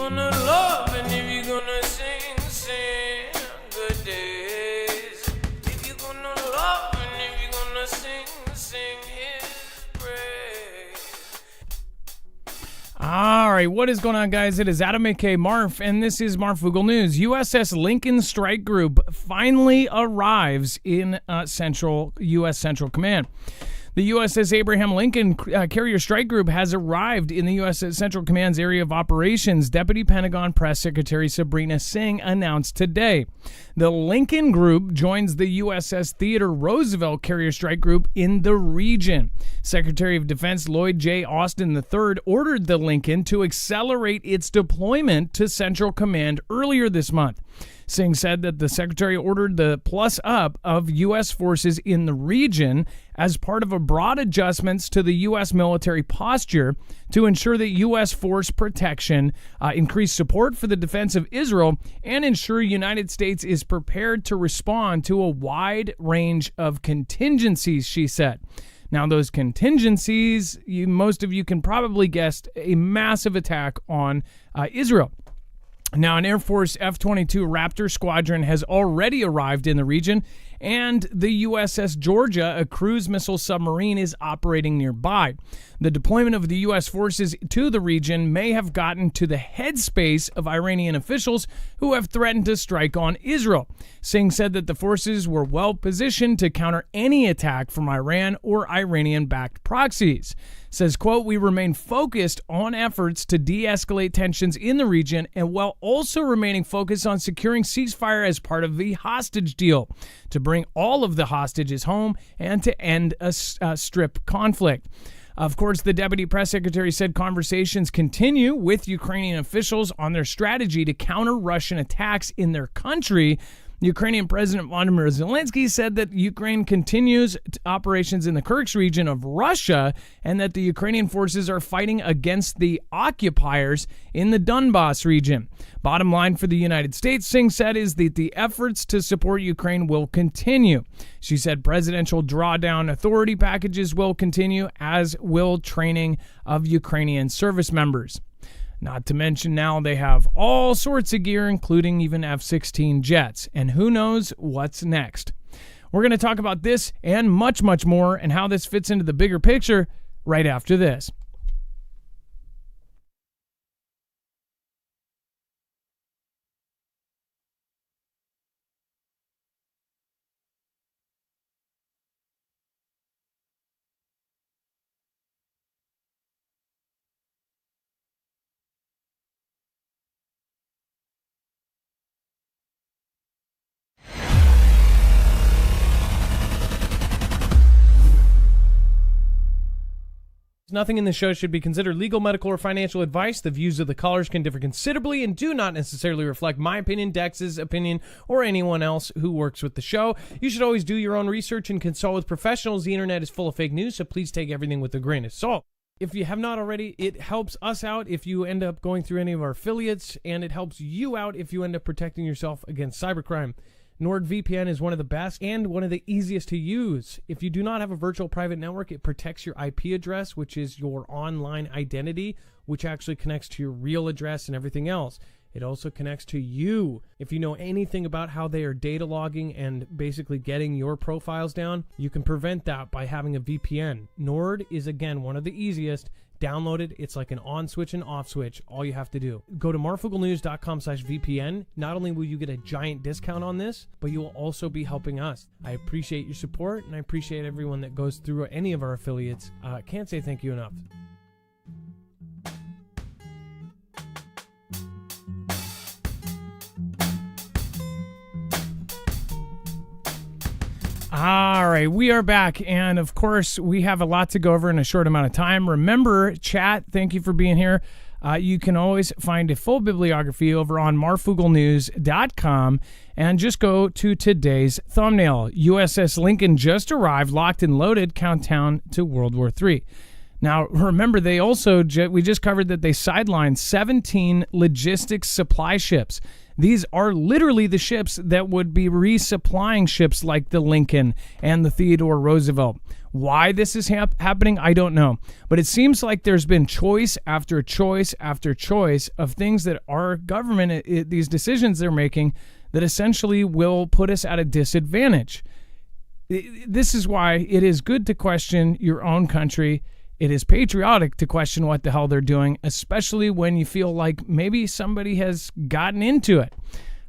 gonna love and if you're gonna sing, sing good days. If you're gonna love and if you're gonna sing, sing his praise. All right, what is going on, guys? It is Adam aka Marf, and this is Marfoogle News. USS Lincoln Strike Group finally arrives in U.S. Central Command. The USS Abraham Lincoln Carrier Strike Group has arrived in the U.S. Central Command's area of operations, Deputy Pentagon Press Secretary Sabrina Singh announced today. The Lincoln Group joins the USS Theodore Roosevelt Carrier Strike Group in the region. Secretary of Defense Lloyd J. Austin III ordered the Lincoln to accelerate its deployment to Central Command earlier this month. Singh said that the Secretary ordered the plus-up of U.S. forces in the region as part of a broad adjustments to the U.S. military posture to ensure that U.S. force protection, increase support for the defense of Israel, and ensure United States is prepared to respond to a wide range of contingencies, she said. Now, those contingencies, most of you can probably guess, a massive attack on Israel. Now, an Air Force F-22 Raptor squadron has already arrived in the region, and the USS Georgia, a cruise missile submarine, is operating nearby. The deployment of the U.S. forces to the region may have gotten to the headspace of Iranian officials who have threatened to strike on Israel. Singh said that the forces were well positioned to counter any attack from Iran or Iranian-backed proxies. Says, quote, "We remain focused on efforts to de-escalate tensions in the region and while also remaining focused on securing ceasefire as part of the hostage deal to bring all of the hostages home and to end a strip conflict." Of course, the Deputy Press Secretary said conversations continue with Ukrainian officials on their strategy to counter Russian attacks in their country. Ukrainian President Volodymyr Zelensky said that Ukraine continues operations in the Kursk region of Russia and that the Ukrainian forces are fighting against the occupiers in the Donbas region. Bottom line for the United States, Singh said, is that the efforts to support Ukraine will continue. She said presidential drawdown authority packages will continue, as will training of Ukrainian service members. Not to mention now they have all sorts of gear, including even F-16 jets. And who knows what's next? We're going to talk about this and much, much more and how this fits into the bigger picture right after this. Nothing in this show should be considered legal, medical, or financial advice. The views of the callers can differ considerably and do not necessarily reflect my opinion, Dex's opinion, or anyone else who works with the show. You should always do your own research and consult with professionals. The internet is full of fake news, so please take everything with a grain of salt. If you have not already, it helps us out if you end up going through any of our affiliates, and it helps you out if you end up protecting yourself against cybercrime. NordVPN is one of the best and one of the easiest to use. If you do not have a virtual private network, it protects your IP address, which is your online identity, which actually connects to your real address and everything else. It also connects to you. If you know anything about how they are data logging and basically getting your profiles down, you can prevent that by having a VPN. Nord is, again, one of the easiest. Download it. It's like an on switch and off switch. All you have to do. Go to marfooglenews.com/VPN. Not only will you get a giant discount on this, but you will also be helping us. I appreciate your support, and I appreciate everyone that goes through any of our affiliates. Can't say thank you enough. All right, we are back, and of course, we have a lot to go over in a short amount of time. Remember, chat, thank you for being here. You can always find a full bibliography over on marfooglenews.com, and just go to today's thumbnail. USS Lincoln just arrived, locked and loaded, countdown to World War III. Now, remember, they also, we just covered that they sidelined 17 logistics supply ships. These are literally the ships that would be resupplying ships like the Lincoln and the Theodore Roosevelt. Why this is happening, I don't know. But it seems like there's been choice after choice after choice of things that our government, these decisions they're making, that essentially will put us at a disadvantage. This is why it is good to question your own country. It is patriotic to question what the hell they're doing, especially when you feel like maybe somebody has gotten into it.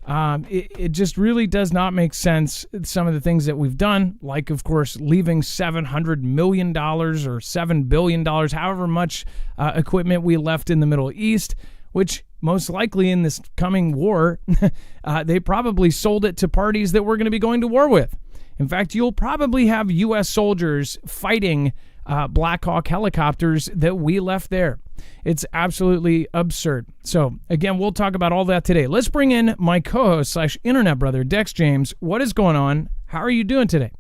It just really does not make sense, some of the things that we've done, like, of course, leaving $700 million or $7 billion, however much equipment we left in the Middle East, which most likely in this coming war, they probably sold it to parties that we're going to be going to war with. In fact, you'll probably have U.S. soldiers fighting Black Hawk helicopters that we left there. It's absolutely absurd. So, again, we'll talk about all that today. Let's bring in my co-host / internet brother, Dex James. What is going on? How are you doing today?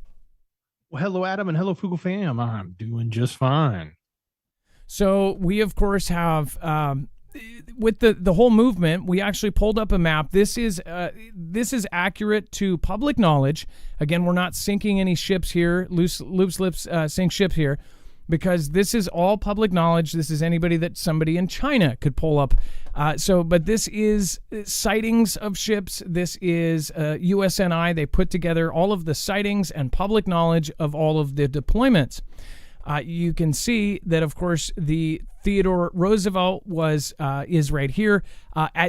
Well, hello, Adam, and hello, Fugel fam. I'm doing just fine. So, we, of course, have... with the whole movement, we actually pulled up a map. This is accurate to public knowledge. Again, we're not sinking any ships here, loose lips sink ships here, because this is all public knowledge. This is anybody that somebody in China could pull up. But this is sightings of ships. This is USNI. They put together all of the sightings and public knowledge of all of the deployments. You can see that, of course, the Theodore Roosevelt is right here.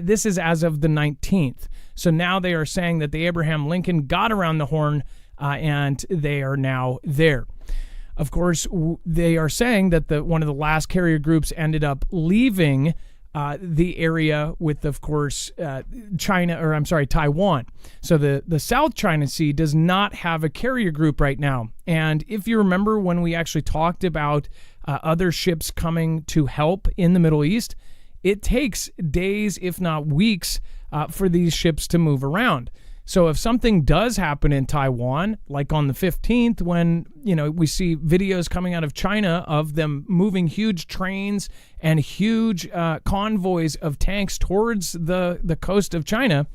This is as of the 19th. So now they are saying that the Abraham Lincoln got around the horn, and they are now there. Of course, they are saying that one of the last carrier groups ended up leaving the area with, of course, Taiwan. So the South China Sea does not have a carrier group right now. And if you remember when we actually talked about other ships coming to help in the Middle East, it takes days, if not weeks, for these ships to move around. So if something does happen in Taiwan, like on the 15th, when we see videos coming out of China of them moving huge trains and huge convoys of tanks towards the coast of China,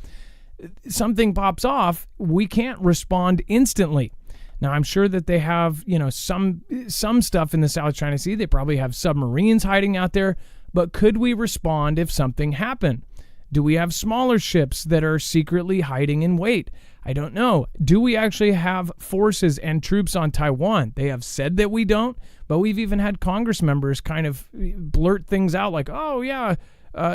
something pops off, we can't respond instantly. Now, I'm sure that they have some stuff in the South China Sea. They probably have submarines hiding out there. But could we respond if something happened? Do we have smaller ships that are secretly hiding in wait? I don't know. Do we actually have forces and troops on Taiwan? They have said that we don't, but we've even had Congress members kind of blurt things out like, oh, yeah,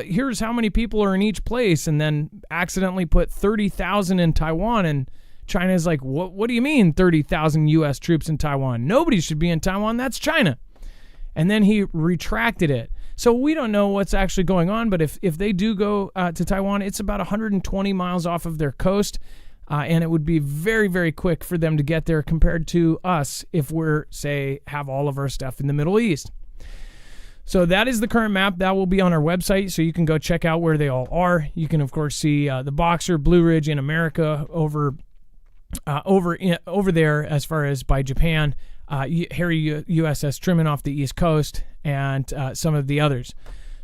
here's how many people are in each place, and then accidentally put 30,000 in Taiwan. And China's like, what do you mean 30,000 U.S. troops in Taiwan? Nobody should be in Taiwan. That's China. And then he retracted it. So we don't know what's actually going on, but if they do go to Taiwan, it's about 120 miles off of their coast, and it would be very, very quick for them to get there compared to us if we're, say, have all of our stuff in the Middle East. So that is the current map. That will be on our website, so you can go check out where they all are. You can, of course, see the Boxer, Blue Ridge in America over there as far as by Japan. Harry USS Truman off the East Coast, and some of the others.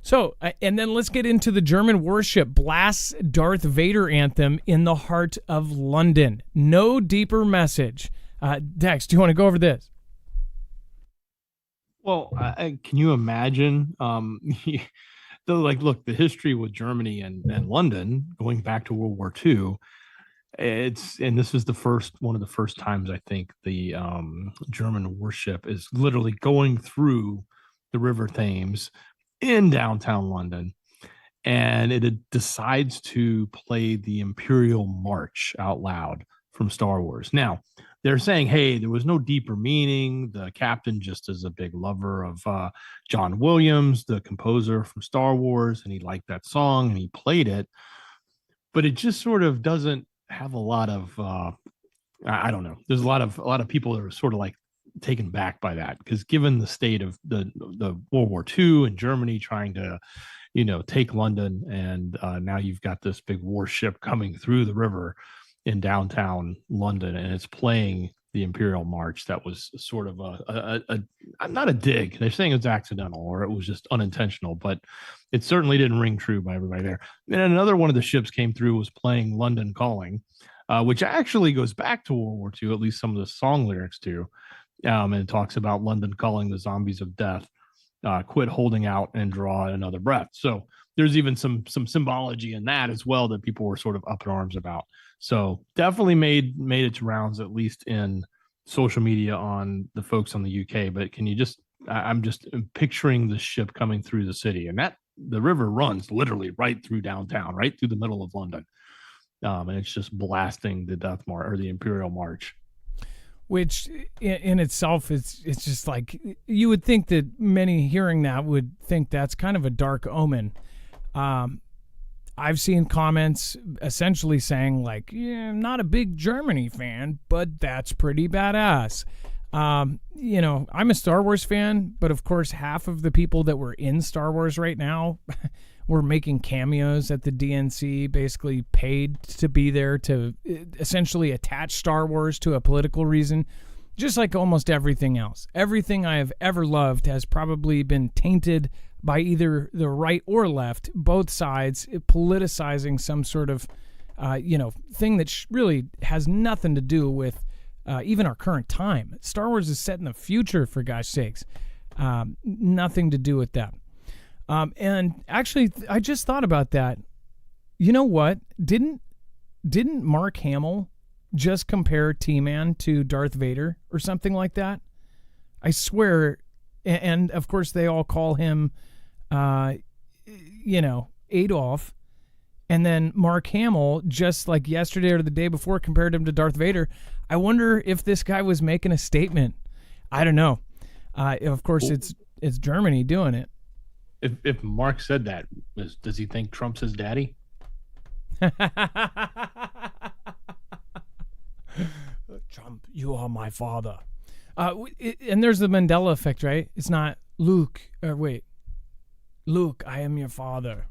So, and then let's get into the German warship blasts Darth Vader anthem in the heart of London. No deeper message. Dex, do you want to go over this? Well, can you imagine? Look, the history with Germany and London going back to World War II. This is one of the first times I think the German warship is literally going through the River Thames in downtown London, and it decides to play the Imperial March out loud from Star Wars. Now, they're saying, hey, there was no deeper meaning. The captain just is a big lover of John Williams, the composer from Star Wars, and he liked that song and he played it, but it just sort of doesn't have a lot of I don't know. There's a lot of people that are sort of like taken back by that, because given the state of the World War II and Germany trying to take London, and now you've got this big warship coming through the river in downtown London, and it's playing the Imperial March. That was sort of a not a dig. They're saying it's accidental or it was just unintentional, but it certainly didn't ring true by everybody there. And another one of the ships came through was playing London Calling, which actually goes back to World War II, at least some of the song lyrics do. And it talks about London calling the zombies of death, quit holding out and draw another breath. So there's even some symbology in that as well that people were sort of up in arms about. So definitely made its rounds, at least in social media, on the folks on the UK. But can you just, I'm just picturing the ship coming through the city, and that the river runs literally right through downtown, right through the middle of London. And it's just blasting the Death March or the Imperial March. Which in itself it's just like, you would think that many hearing that would think that's kind of a dark omen. I've seen comments essentially saying like, yeah, I'm not a big Germany fan, but that's pretty badass. You know, I'm a Star Wars fan, but of course half of the people that were in Star Wars right now were making cameos at the DNC, basically paid to be there to essentially attach Star Wars to a political reason, just like almost everything else. Everything I have ever loved has probably been tainted by either the right or left, both sides politicizing some sort of, thing that really has nothing to do with even our current time. Star Wars is set in the future, for gosh sakes. Nothing to do with that. And actually, I just thought about that. You know what? Didn't Mark Hamill just compare T-Man to Darth Vader or something like that? I swear. And of course, they all call him, Adolf. And then Mark Hamill, just like yesterday or the day before, compared him to Darth Vader. I wonder if this guy was making a statement. I don't know. Of course, it's Germany doing it. If Mark said that, does he think Trump's his daddy? Trump, you are my father. And there's the Mandela effect, right? It's not Luke, I am your father,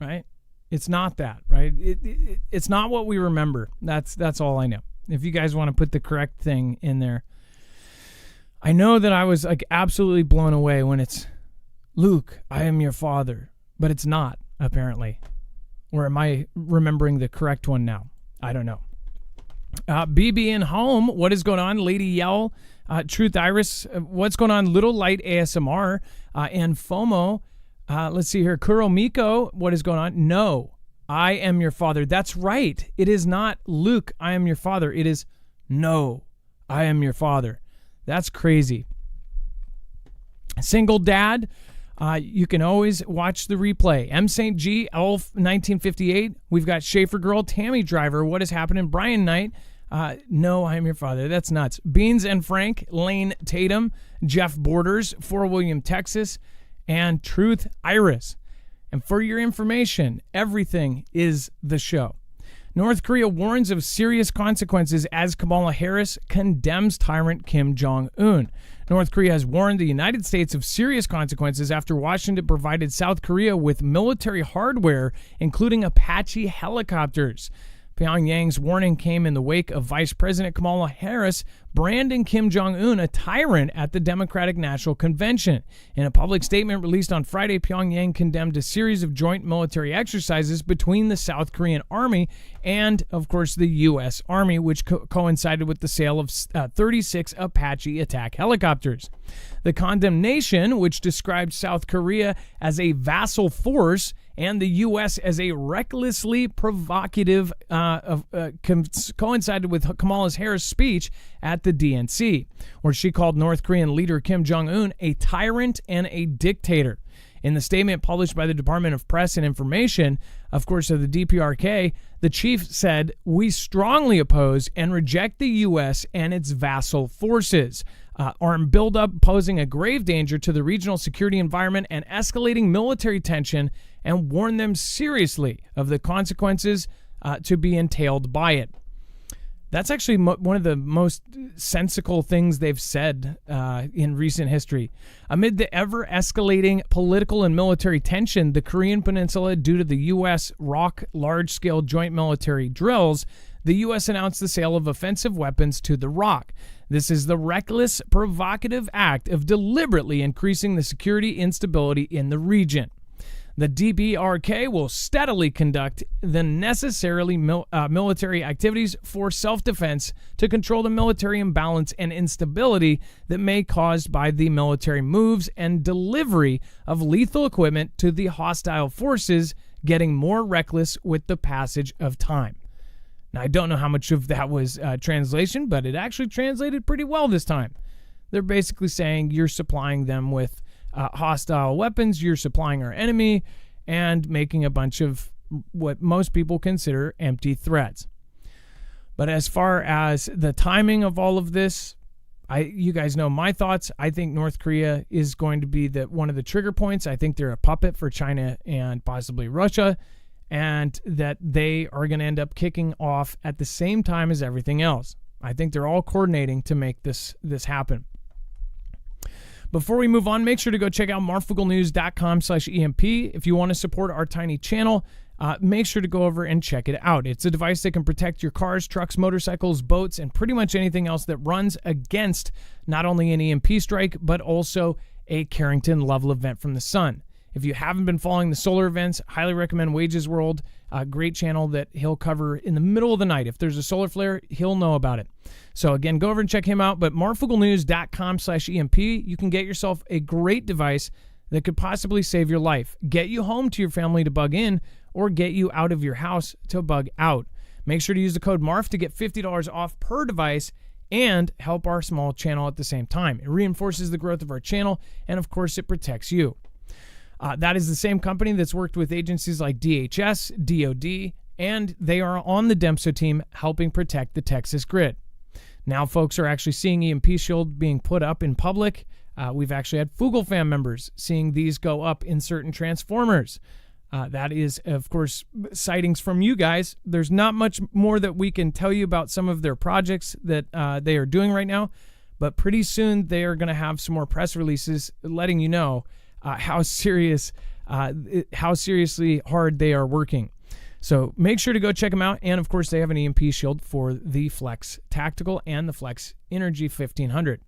right? It's not that, right? It's not what we remember. That's all I know. If you guys want to put the correct thing in there. I know that I was like absolutely blown away when it's Luke, I am your father, but it's not, apparently. Or am I remembering the correct one now? I don't know. BB in home, what is going on? Lady Yell, Truth Iris, what's going on? Little Light ASMR, and FOMO. Let's see here. Kuromiko, what is going on? No, I am your father. That's right. It is not Luke, I am your father. It is no, I am your father. That's crazy. Single dad, you can always watch the replay. M. St. G, Elf 1958. We've got Schaefer Girl, Tammy Driver. What is happening? Brian Knight. No, I am your father. That's nuts. Beans and Frank, Lane Tatum, Jeff Borders, Fort William, Texas, and Truth Iris. And for your information, everything is the show. North Korea warns of serious consequences as Kamala Harris condemns tyrant Kim Jong-un. North Korea has warned the United States of serious consequences after Washington provided South Korea with military hardware, including Apache helicopters. Pyongyang's warning came in the wake of Vice President Kamala Harris branding Kim Jong-un a tyrant at the Democratic National Convention. In a public statement released on Friday, Pyongyang condemned a series of joint military exercises between the South Korean Army and, of course, the U.S. Army, which coincided with the sale of 36 Apache attack helicopters. The condemnation, which described South Korea as a vassal force and the U.S. as a recklessly provocative, coincided with Kamala Harris' speech at the DNC, where she called North Korean leader Kim Jong-un a tyrant and a dictator. In the statement published by the Department of Press and Information, of course, of the DPRK, the chief said, "We strongly oppose and reject the U.S. and its vassal forces. Armed buildup posing a grave danger to the regional security environment and escalating military tension, and warn them seriously of the consequences to be entailed by it." That's actually one of the most sensical things they've said in recent history. Amid the ever-escalating political and military tension, the Korean Peninsula, due to the U.S. ROK large-scale joint military drills, the U.S. announced the sale of offensive weapons to the ROK. This is the reckless, provocative act of deliberately increasing the security instability in the region. The DPRK will steadily conduct the necessarily military activities for self-defense to control the military imbalance and instability that may be caused by the military moves and delivery of lethal equipment to the hostile forces getting more reckless with the passage of time. Now, I don't know how much of that was translation, but it actually translated pretty well this time. They're basically saying you're supplying them with hostile weapons, you're supplying our enemy, and making a bunch of what most people consider empty threats. But as far as the timing of all of this, you guys know my thoughts. I think North Korea is going to be one of the trigger points. I think they're a puppet for China and possibly Russia, and that they are going to end up kicking off at the same time as everything else. I think they're all coordinating to make this happen. Before we move on, make sure to go check out marfooglenews.com/EMP. If you want to support our tiny channel, make sure to go over and check it out. It's a device that can protect your cars, trucks, motorcycles, boats, and pretty much anything else that runs against not only an EMP strike, but also a Carrington level event from the sun. If you haven't been following the solar events, highly recommend Wages World, a great channel that he'll cover in the middle of the night. If there's a solar flare, he'll know about it. So again, go over and check him out. But marfooglenews.com/EMP, you can get yourself a great device that could possibly save your life, get you home to your family to bug in, or get you out of your house to bug out. Make sure to use the code MARF to get $50 off per device and help our small channel at the same time. It reinforces the growth of our channel, and of course, it protects you. That is the same company that's worked with agencies like DHS, DOD, and they are on the DEMSO team helping protect the Texas grid. Now folks are actually seeing EMP Shield being put up in public. We've actually had Foogle fan members seeing these go up in certain transformers. That is, of course, sightings from you guys. There's not much more that we can tell you about some of their projects that they are doing right now, but pretty soon they are going to have some more press releases letting you know how seriously hard they are working. So make sure to go check them out. And of course, they have an EMP shield for the Flex Tactical and the Flex Energy 1500.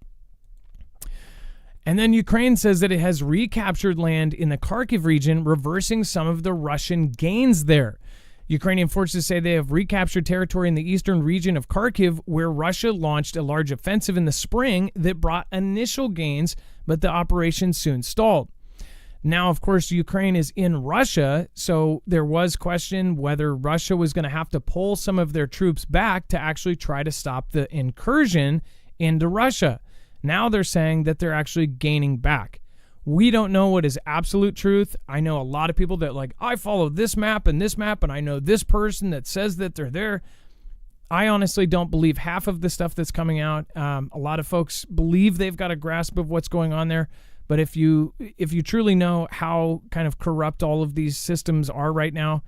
And then Ukraine says that it has recaptured land in the Kharkiv region, reversing some of the Russian gains there. Ukrainian forces say they have recaptured territory in the eastern region of Kharkiv, where Russia launched a large offensive in the spring that brought initial gains, but the operation soon stalled. Now, of course, Ukraine is in Russia, so there was question whether Russia was going to have to pull some of their troops back to actually try to stop the incursion into Russia. Now they're saying that they're actually gaining back. We don't know what is absolute truth. I know a lot of people that I follow this map, and I know this person that says that they're there. I honestly don't believe half of the stuff that's coming out. A lot of folks believe they've got a grasp of what's going on there. But if you truly know how kind of corrupt all of these systems are right now,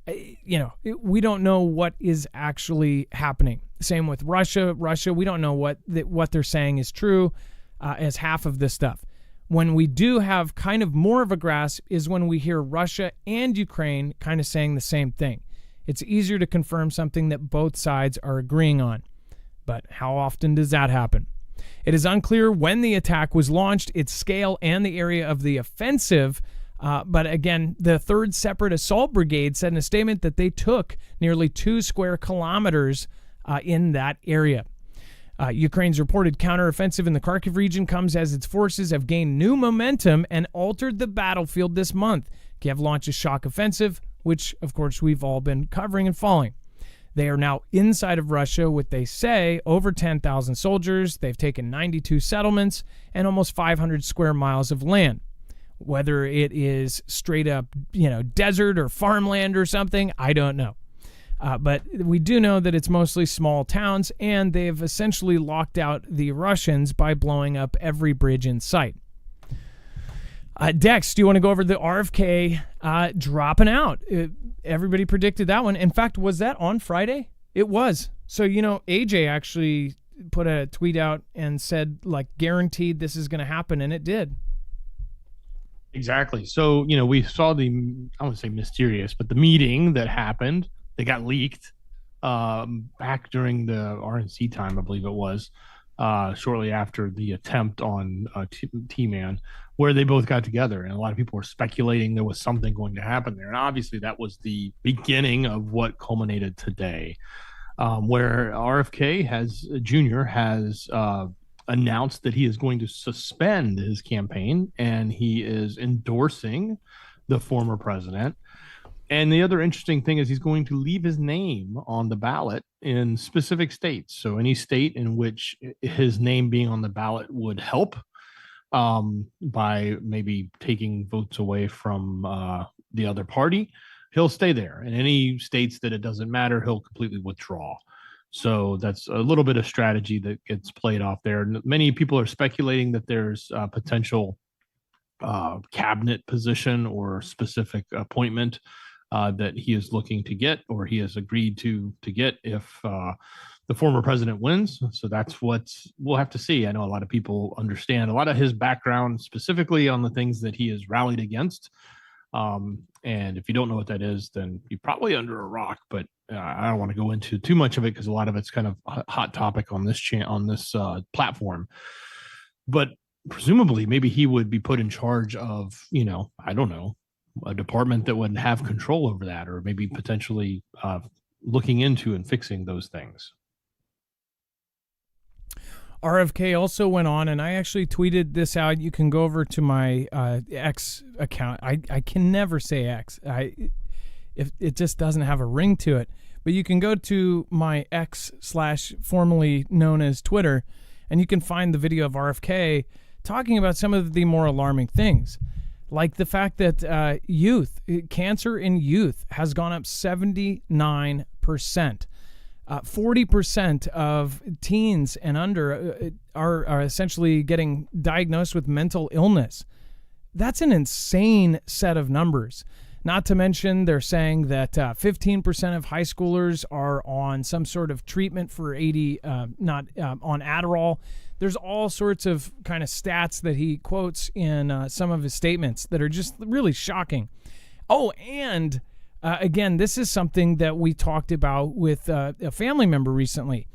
we don't know what is actually happening. Same with Russia. We don't know what they're saying is true as half of this stuff. When we do have kind of more of a grasp is when we hear Russia and Ukraine kind of saying the same thing. It's easier to confirm something that both sides are agreeing on. But how often does that happen? It is unclear when the attack was launched, its scale, and the area of the offensive. But again, the 3rd Separate Assault Brigade said in a statement that they took nearly 2 square kilometers in that area. Ukraine's reported counteroffensive in the Kharkiv region comes as its forces have gained new momentum and altered the battlefield this month. Kiev launched a shock offensive, which, of course, we've all been covering and following. They are now inside of Russia with, they say, over 10,000 soldiers. They've taken 92 settlements and almost 500 square miles of land. Whether it is straight up, desert or farmland or something, I don't know. But we do know that it's mostly small towns, and they've essentially locked out the Russians by blowing up every bridge in sight. Dex, do you want to go over the RFK dropping out? Everybody predicted that one. In fact, was that on Friday? It was. So, AJ actually put a tweet out and said, guaranteed this is going to happen, and it did. Exactly. So, we saw I wouldn't say mysterious, but the meeting that happened, they got leaked back during the RNC time, I believe it was. shortly after the attempt on T-Man, where they both got together. And a lot of people were speculating there was something going to happen there. And obviously that was the beginning of what culminated today, where RFK Jr. has announced that he is going to suspend his campaign and he is endorsing the former president. And the other interesting thing is he's going to leave his name on the ballot in specific states. So any state in which his name being on the ballot would help by maybe taking votes away from the other party, he'll stay there. And any states that it doesn't matter, he'll completely withdraw. So that's a little bit of strategy that gets played off there. Many people are speculating that there's a potential cabinet position or specific appointment that he is looking to get, or he has agreed to get if the former president wins. So that's what we'll have to see. I know a lot of people understand a lot of his background, specifically on the things that he has rallied against. And if you don't know what that is, then you're probably under a rock. But I don't want to go into too much of it because a lot of it's kind of a hot topic on this platform. But presumably, maybe he would be put in charge of, I don't know, a department that would have control over that, or maybe potentially looking into and fixing those things. RFK also went on, and I actually tweeted this out. You can go over to my X account. I can never say X. If it just doesn't have a ring to it. But you can go to my X / formerly known as Twitter, and you can find the video of RFK talking about some of the more alarming things, like the fact that cancer in youth has gone up 79%. 40% of teens and under are essentially getting diagnosed with mental illness. That's an insane set of numbers. Not to mention, they're saying that 15% of high schoolers are on some sort of treatment for on Adderall. There's all sorts of kind of stats that he quotes in some of his statements that are just really shocking. Oh, and again, this is something that we talked about with a family member recently.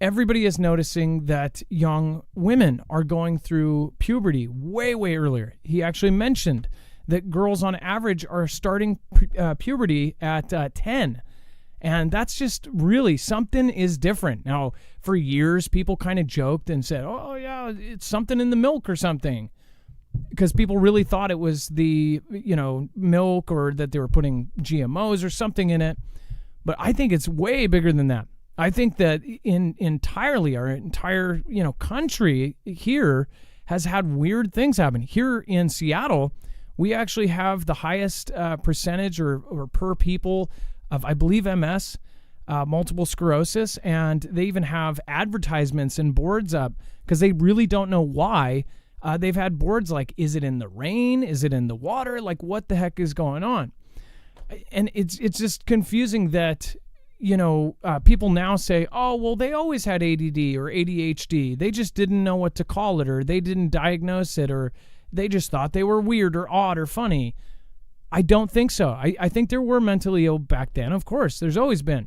Everybody is noticing that young women are going through puberty way, way earlier. He actually mentioned that girls on average are starting puberty at 10. And that's just really, something is different. Now, for years, people kind of joked and said, oh, yeah, it's something in the milk or something. Because people really thought it was the, milk, or that they were putting GMOs or something in it. But I think it's way bigger than that. I think that our entire, country here has had weird things happen. Here in Seattle, we actually have the highest percentage or per people of, I believe, MS, multiple sclerosis, and they even have advertisements and boards up because they really don't know why. They've had boards like, is it in the rain? Is it in the water? Like, what the heck is going on? And it's just confusing that, people now say, oh, well, they always had ADD or ADHD. They just didn't know what to call it, or they didn't diagnose it, or they just thought they were weird or odd or funny. I don't think so. I think there were mentally ill back then. Of course, there's always been.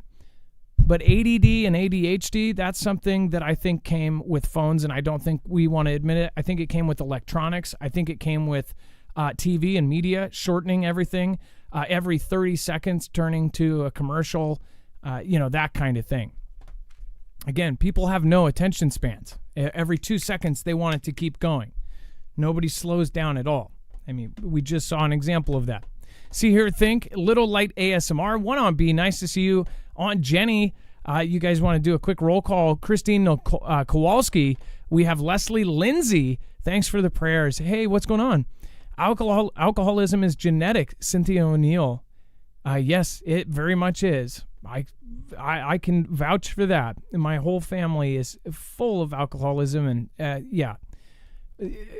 But ADD and ADHD, that's something that I think came with phones, and I don't think we want to admit it. I think it came with electronics. I think it came with TV and media, shortening everything, every 30 seconds turning to a commercial, that kind of thing. Again, people have no attention spans. Every 2 seconds, they want it to keep going. Nobody slows down at all. I mean, we just saw an example of that. See, Hear, Think, Little Light ASMR. One on B. Nice to see you. On Jenny, you guys want to do a quick roll call. Christine Kowalski. We have Leslie Lindsay. Thanks for the prayers. Hey, what's going on? Alcoholism is genetic. Cynthia O'Neill. Yes, it very much is. I can vouch for that. My whole family is full of alcoholism, and yeah,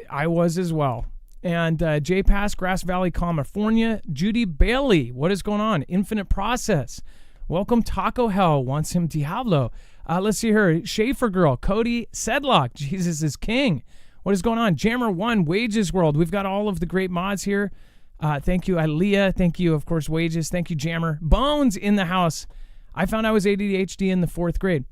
I was as well. And J Pass, Grass Valley, California. Judy Bailey, what is going on? Infinite Process. Welcome, Taco Hell. Wants him Diablo. Let's see her. Schaefer Girl. Cody Sedlock. Jesus is King. What is going on? Jammer 1, Wages World. We've got all of the great mods here. Thank you, Aaliyah. Thank you, of course, Wages. Thank you, Jammer. Bones in the house. I found I was ADHD in the 4th grade.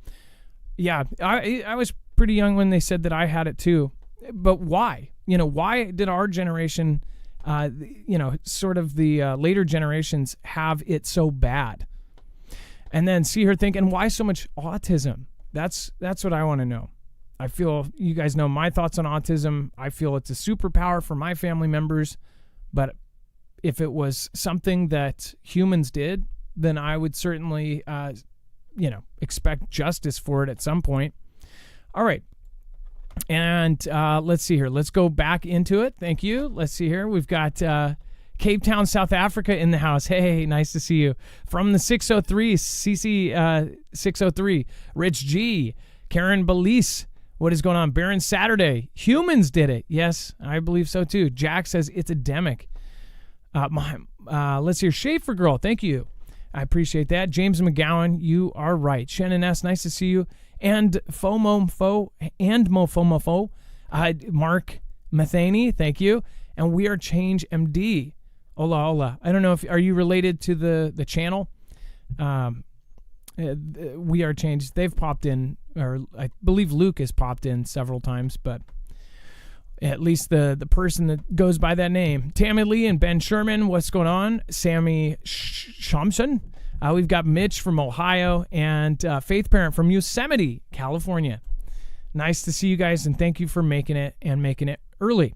Yeah, I was pretty young when they said that I had it too. But why? Why did our generation, sort of the later generations have it so bad? And then see her thinking, why so much autism? That's what I want to know. I feel you guys know my thoughts on autism. I feel it's a superpower for my family members, but if it was something that humans did, then I would certainly, expect justice for it at some point. All right. And let's see here. Let's go back into it. Thank you. Let's see here. We've got Cape Town, South Africa in the house. Hey, nice to see you. From the 603, CC 603, Rich G, Karen Belize. What is going on? Baron Saturday. Humans did it. Yes, I believe so too. Jack says it's endemic. Let's hear Schaefer Girl. Thank you. I appreciate that. James McGowan, you are right. Shannon S., nice to see you. And Mofo, Mark Matheny, thank you. And We Are Change MD. Hola, hola. I don't know are you related to the channel? We Are Change. They've popped in, or I believe Luke has popped in several times, but at least the person that goes by that name. Tammy Lee and Ben Sherman, what's going on? Sammy Shamson. We've got Mitch from Ohio and Faith Parent from Yosemite, California. Nice to see you guys, and thank you for making it early.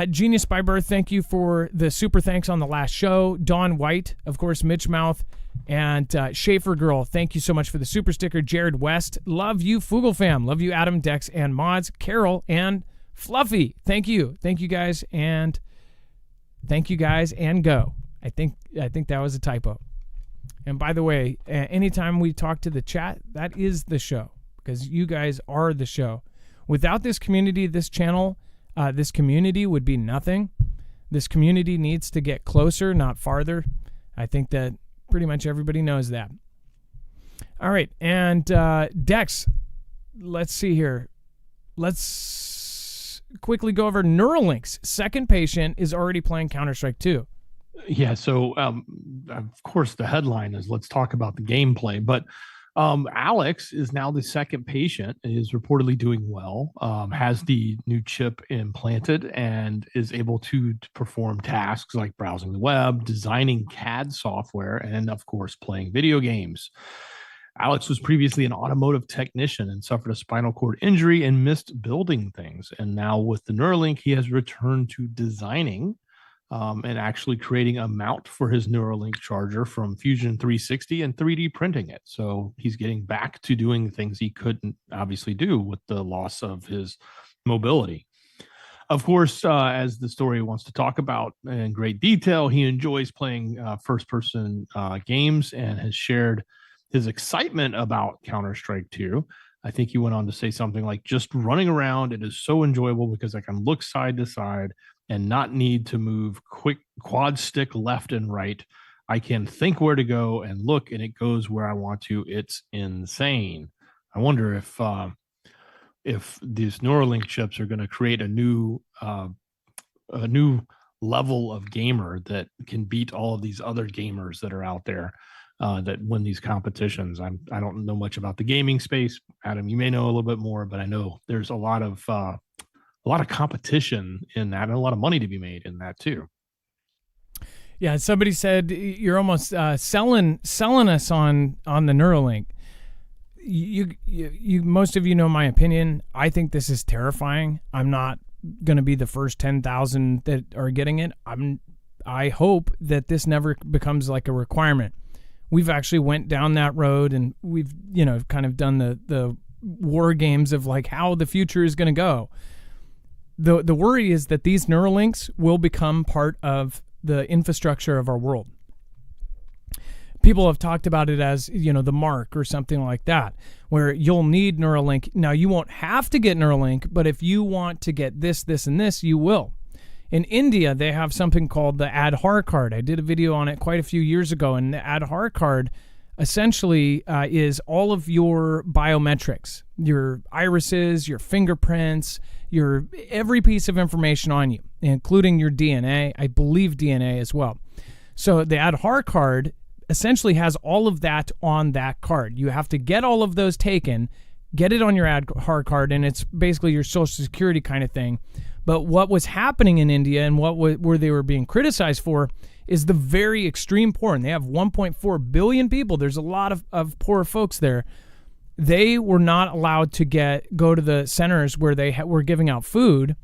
Genius by Birth, thank you for the super thanks on the last show. Dawn White, of course, Mitch Mouth, and Schaefer Girl, thank you so much for the super sticker. Jared West, love you, Foogle fam. Love you, Adam, Dex, and Mods. Carol and Fluffy, thank you guys, and go. I think that was a typo. And by the way, anytime we talk to the chat, that is the show, because you guys are the show. Without this community, this channel, this community would be nothing. This community needs to get closer, not farther. I think that pretty much everybody knows that. All right, and Dex, let's see here. Let's quickly go over Neuralinks. Second patient is already playing Counter-Strike 2. Yeah, so of course the headline is let's talk about the gameplay, but Alex is now the second patient, is reportedly doing well, has the new chip implanted, and is able to perform tasks like browsing the web, designing CAD software, and of course playing video games. Alex was previously an automotive technician and suffered a spinal cord injury and missed building things. And now with the Neuralink, he has returned to designing and actually creating a mount for his Neuralink charger from Fusion 360 and 3D printing it. So he's getting back to doing things he couldn't obviously do with the loss of his mobility. Of course, as the story wants to talk about in great detail, he enjoys playing first-person games and has shared his excitement about Counter-Strike 2. I think he went on to say something like, just running around, it is so enjoyable because I can look side to side and not need to move quick quad stick left and right. I can think where to go and look, and it goes where I want to. It's insane. I wonder if these Neuralink chips are going to create a new level of gamer that can beat all of these other gamers that are out there that win these competitions. I don't know much about the gaming space. Adam, you may know a little bit more, but I know there's a lot of competition in that and a lot of money to be made in that too. Yeah, somebody said you're almost selling us on the Neuralink. You most of you know my opinion. I think this is terrifying. I'm not going to be the first 10,000 that are getting it. I hope that this never becomes like a requirement. We've actually went down that road, and we've kind of done the war games of like how the future is going to go. The worry is that these Neuralinks will become part of the infrastructure of our world. People have talked about it as, the Mark or something like that, where you'll need Neuralink. Now, you won't have to get Neuralink, but if you want to get this, and this, you will. In India, they have something called the Aadhaar card. I did a video on it quite a few years ago, and the Aadhaar card essentially is all of your biometrics, your irises, your fingerprints, your every piece of information on you, including your DNA. I believe DNA as well. So the Aadhaar card essentially has all of that on that card. You have to get all of those taken, get it on your Aadhaar card, and it's basically your social security kind of thing. But what was happening in India and where they were being criticized for is the very extreme poor. And they have 1.4 billion people. There's a lot of poor folks there. They were not allowed to go to the centers where they were giving out food.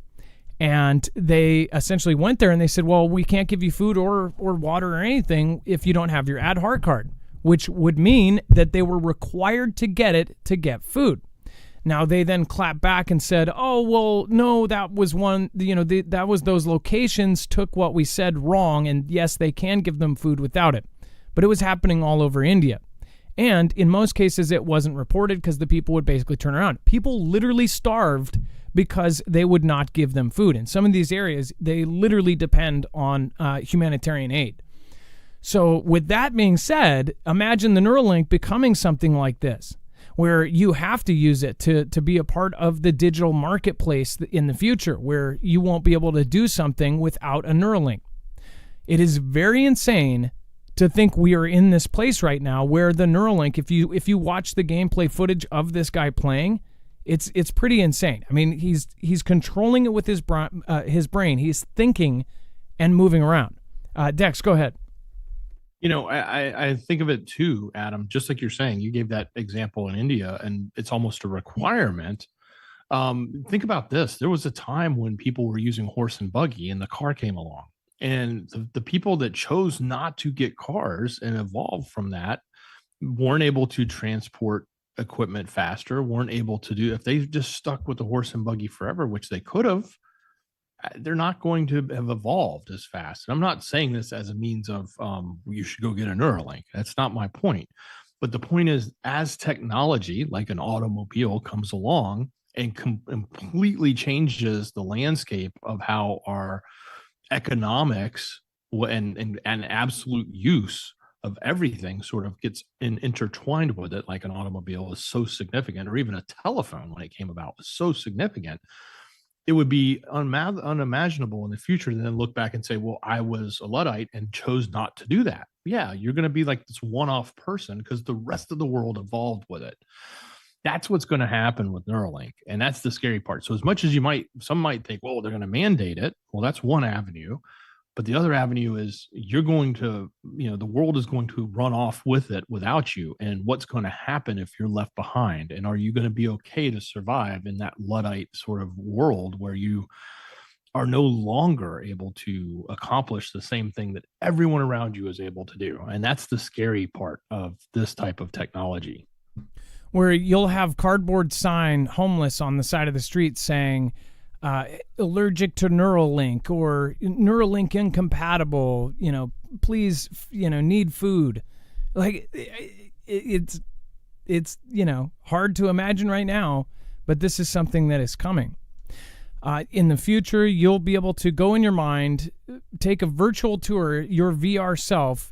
And they essentially went there and they said, well, we can't give you food or water or anything if you don't have your Aadhaar card, which would mean that they were required to get it to get food. Now, they then clapped back and said, oh, well, no, that was that was those locations took what we said wrong. And yes, they can give them food without it. But it was happening all over India. And in most cases, it wasn't reported because the people would basically turn around. People literally starved because they would not give them food. In some of these areas, they literally depend on humanitarian aid. So with that being said, imagine the Neuralink becoming something like this, where you have to use it to be a part of the digital marketplace in the future, where you won't be able to do something without a Neuralink. It is very insane to think we are in this place right now where the Neuralink, if you watch the gameplay footage of this guy playing, it's pretty insane. I mean, he's controlling it with his brain. He's thinking and moving around. Dex, go ahead. I think of it too, Adam, just like you're saying. You gave that example in India, and it's almost a requirement. Think about this. There was a time when people were using horse and buggy, and the car came along. And the people that chose not to get cars and evolved from that weren't able to transport equipment faster, weren't able to do, if they just stuck with the horse and buggy forever, which they could have, they're not going to have evolved as fast. And I'm not saying this as a means of you should go get a Neuralink. That's not my point. But the point is, as technology like an automobile comes along and completely changes the landscape of how our economics and absolute use of everything sort of gets intertwined with it, like an automobile is so significant, or even a telephone when it came about was so significant, it would be unimaginable in the future to then look back and say, well, I was a Luddite and chose not to do that. Yeah, you're going to be like this one-off person because the rest of the world evolved with it. That's what's going to happen with Neuralink. And that's the scary part. So as much as some might think, well, they're going to mandate it. Well, that's one avenue. But the other avenue is you're going to, the world is going to run off with it without you. And what's going to happen if you're left behind? And are you going to be okay to survive in that Luddite sort of world where you are no longer able to accomplish the same thing that everyone around you is able to do? And that's the scary part of this type of technology. Where you'll have cardboard sign homeless on the side of the street saying, allergic to Neuralink or Neuralink incompatible, please, need food. Like it's hard to imagine right now, but this is something that is coming. In the future, you'll be able to go in your mind, take a virtual tour, your VR self.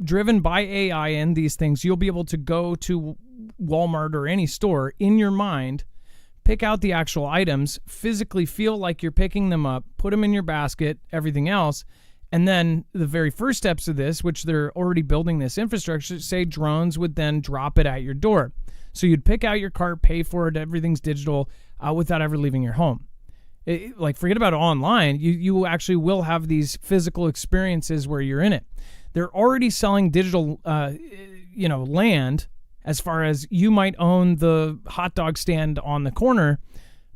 Driven by AI and these things, you'll be able to go to Walmart or any store in your mind, pick out the actual items, physically feel like you're picking them up, put them in your basket, everything else. And then the very first steps of this, which they're already building this infrastructure, say drones would then drop it at your door. So you'd pick out your cart, pay for it, everything's digital without ever leaving your home. Forget about it online. You actually will have these physical experiences where you're in it. They're already selling digital, land, as far as you might own the hot dog stand on the corner,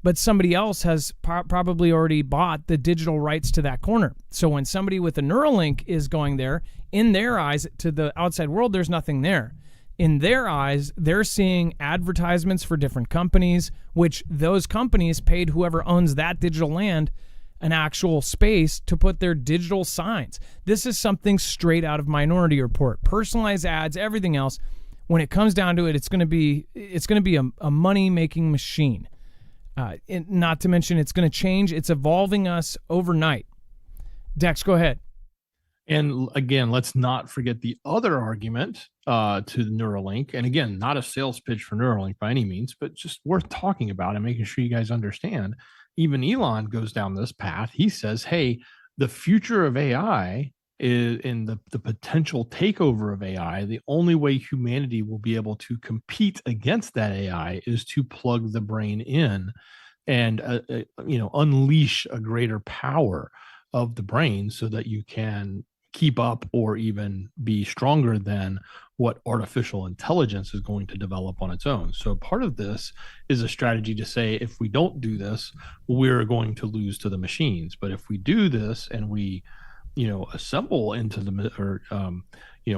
but somebody else has probably already bought the digital rights to that corner. So when somebody with a Neuralink is going there, in their eyes, to the outside world, there's nothing there. In their eyes, they're seeing advertisements for different companies, which those companies paid whoever owns that digital land an actual space to put their digital signs. This is something straight out of Minority Report. Personalized ads, everything else. When it comes down to it, it's going to be a money-making machine. Not to mention, it's going to change. It's evolving us overnight. Dex, go ahead. And again, let's not forget the other argument to the Neuralink. And again, not a sales pitch for Neuralink by any means, but just worth talking about and making sure you guys understand. Even Elon goes down this path. He says, hey, the future of AI is in the potential takeover of AI. The only way humanity will be able to compete against that AI is to plug the brain in and unleash a greater power of the brain so that you can keep up or even be stronger than what artificial intelligence is going to develop on its own. So part of this is a strategy to say, if we don't do this, we're going to lose to the machines. But if we do this and we assemble into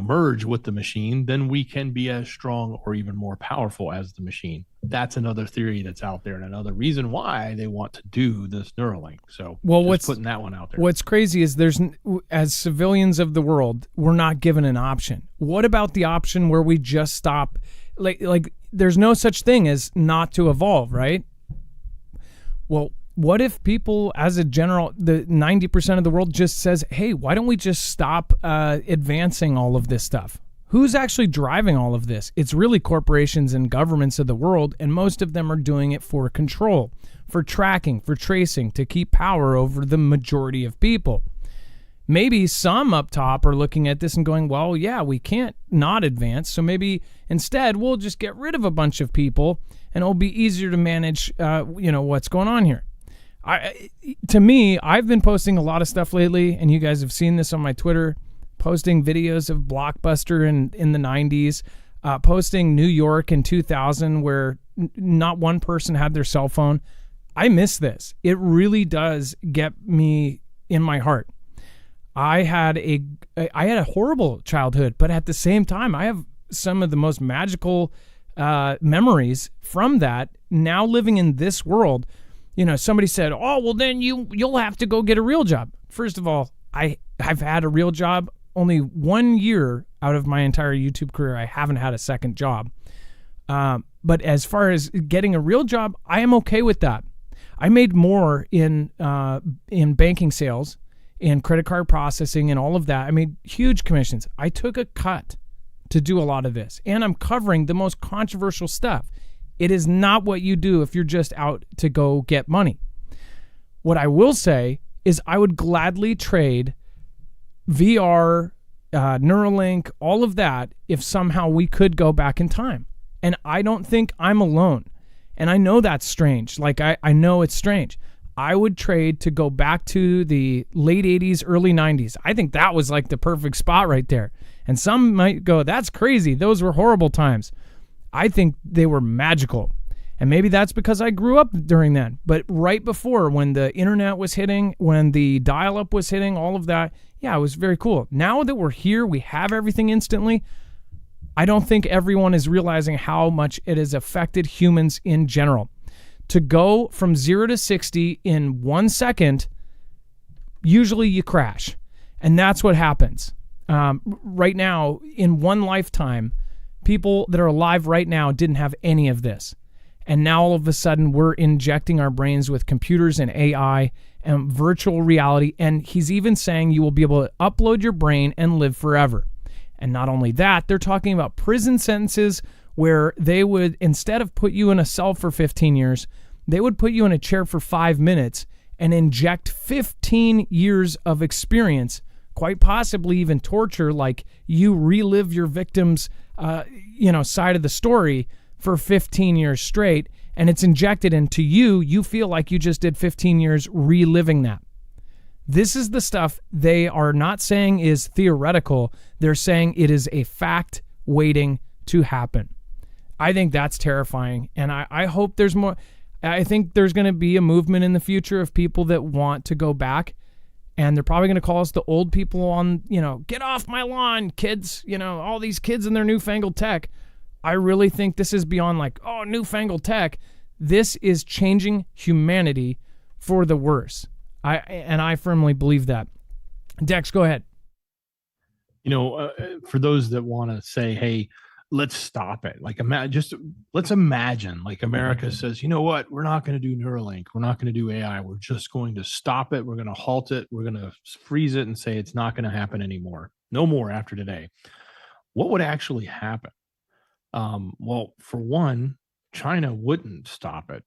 merge with the machine, then we can be as strong or even more powerful as the machine. That's another theory that's out there, and another reason why they want to do this Neuralink. So, what's putting that one out there? What's crazy is as civilians of the world, we're not given an option. What about the option where we just stop? Like there's no such thing as not to evolve, right? Well, what if people, as a general, the 90% of the world just says, hey, why don't we just stop advancing all of this stuff? Who's actually driving all of this? It's really corporations and governments of the world, and most of them are doing it for control, for tracking, for tracing, to keep power over the majority of people. Maybe some up top are looking at this and going, well, yeah, we can't not advance, so maybe instead we'll just get rid of a bunch of people, and it'll be easier to manage what's going on here. To me, I've been posting a lot of stuff lately, and you guys have seen this on my Twitter, posting videos of Blockbuster in the 90s, posting New York in 2000 where not one person had their cell phone. I miss this. It really does get me in my heart. I had a horrible childhood, but at the same time, I have some of the most magical memories from that. Now living in this world, somebody said, oh, well, then you'll have to go get a real job. First of all, I've had a real job. Only 1 year out of my entire YouTube career, I haven't had a second job. But as far as getting a real job, I am okay with that. I made more in banking sales, in credit card processing, and all of that. I made huge commissions. I took a cut to do a lot of this, and I'm covering the most controversial stuff. It is not what you do if you're just out to go get money. What I will say is I would gladly trade VR, Neuralink, all of that, if somehow we could go back in time. And I don't think I'm alone. And I know that's strange. I know it's strange. I would trade to go back to the late 80s, early 90s. I think that was like the perfect spot right there. And some might go, that's crazy. Those were horrible times. I think they were magical. And maybe that's because I grew up during that. But right before, when the internet was hitting, when the dial-up was hitting, all of that, yeah, it was very cool. Now that we're here, we have everything instantly. I don't think everyone is realizing how much it has affected humans in general. To go from 0 to 60 in 1 second, usually you crash. And that's what happens. Right now, in one lifetime, people that are alive right now didn't have any of this. And now all of a sudden we're injecting our brains with computers and AI and virtual reality. And he's even saying you will be able to upload your brain and live forever. And not only that, they're talking about prison sentences where they would, instead of put you in a cell for 15 years, they would put you in a chair for 5 minutes and inject 15 years of experience, quite possibly even torture, like you relive your victim's side of the story for 15 years straight, and it's injected into you. You feel like you just did 15 years reliving that. This is the stuff they are not saying is theoretical. They're saying it is a fact waiting to happen. I think that's terrifying, and I hope there's more. I think there's going to be a movement in the future of people that want to go back, and they're probably going to call us the old people on, get off my lawn, kids, all these kids and their newfangled tech. I really think this is beyond newfangled tech. This is changing humanity for the worse. I firmly believe that. Dex, go ahead. For those that want to say, hey, let's stop it. Let's imagine America says, you know what? We're not going to do Neuralink. We're not going to do AI. We're just going to stop it. We're going to halt it. We're going to freeze it and say it's not going to happen anymore. No more after today. What would actually happen? Well, for one, China wouldn't stop it.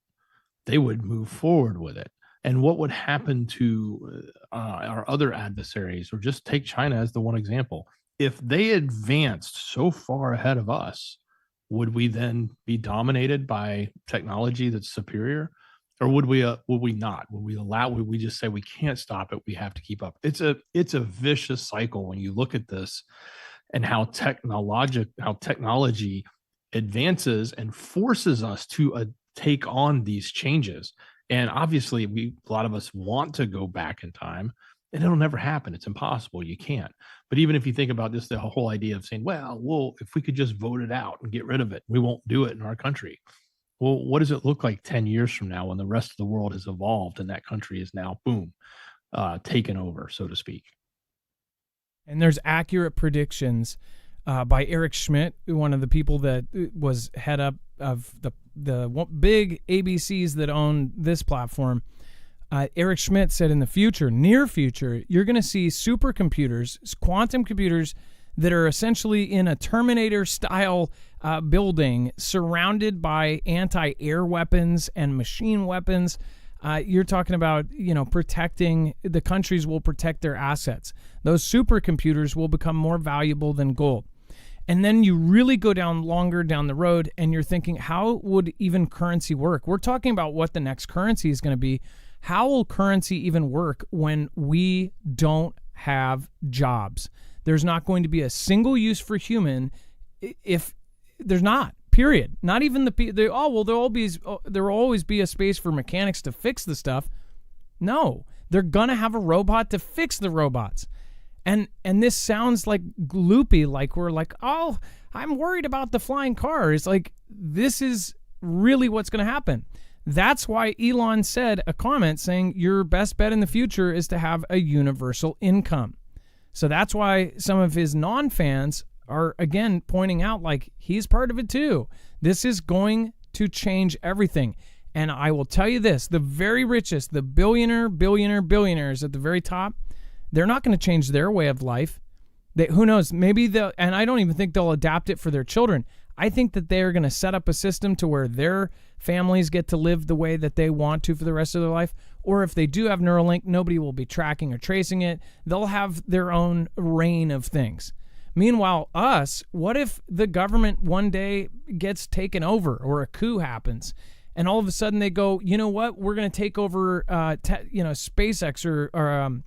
They would move forward with it. And what would happen to our other adversaries, or just take China as the one example? If they advanced so far ahead of us, would we then be dominated by technology that's superior? Or would we not? Would we just say we can't stop it? We have to keep up. It's a vicious cycle when you look at this, and how technology advances and forces us to take on these changes. And obviously, a lot of us want to go back in time, and it'll never happen. It's impossible. You can't. But even if you think about this, the whole idea of saying, well, if we could just vote it out and get rid of it, we won't do it in our country. Well, what does it look like 10 years from now when the rest of the world has evolved and that country is now, boom, taken over, so to speak? And there's accurate predictions by Eric Schmidt, one of the people that was head up of the big ABCs that own this platform. Eric Schmidt said in the future, near future, you're going to see supercomputers, quantum computers that are essentially in a Terminator-style building surrounded by anti-air weapons and machine weapons. You're talking about, protecting, the countries will protect their assets. Those supercomputers will become more valuable than gold. And then you really go longer down the road, and you're thinking, how would even currency work? We're talking about what the next currency is going to be. How will currency even work when we don't have jobs? There's not going to be a single use for human if there's not. Period. Not even there'll always be a space for mechanics to fix the stuff. No, they're gonna have a robot to fix the robots. And this sounds like gloopy, like we're like, oh, I'm worried about the flying car. It's like, this is really what's gonna happen. That's why Elon said a comment saying your best bet in the future is to have a universal income. So that's why some of his non-fans are, again, pointing out, like, he's part of it too. This is going to change everything. And I will tell you this, the very richest, the billionaires at the very top, they're not going to change their way of life. Who knows, maybe and I don't even think they'll adapt it for their children. I think that they're going to set up a system to where their families get to live the way that they want to for the rest of their life. Or if they do have Neuralink, nobody will be tracking or tracing it. They'll have their own reign of things. Meanwhile, us, what if the government one day gets taken over, or a coup happens, and all of a sudden they go, you know what, we're going to take over, SpaceX or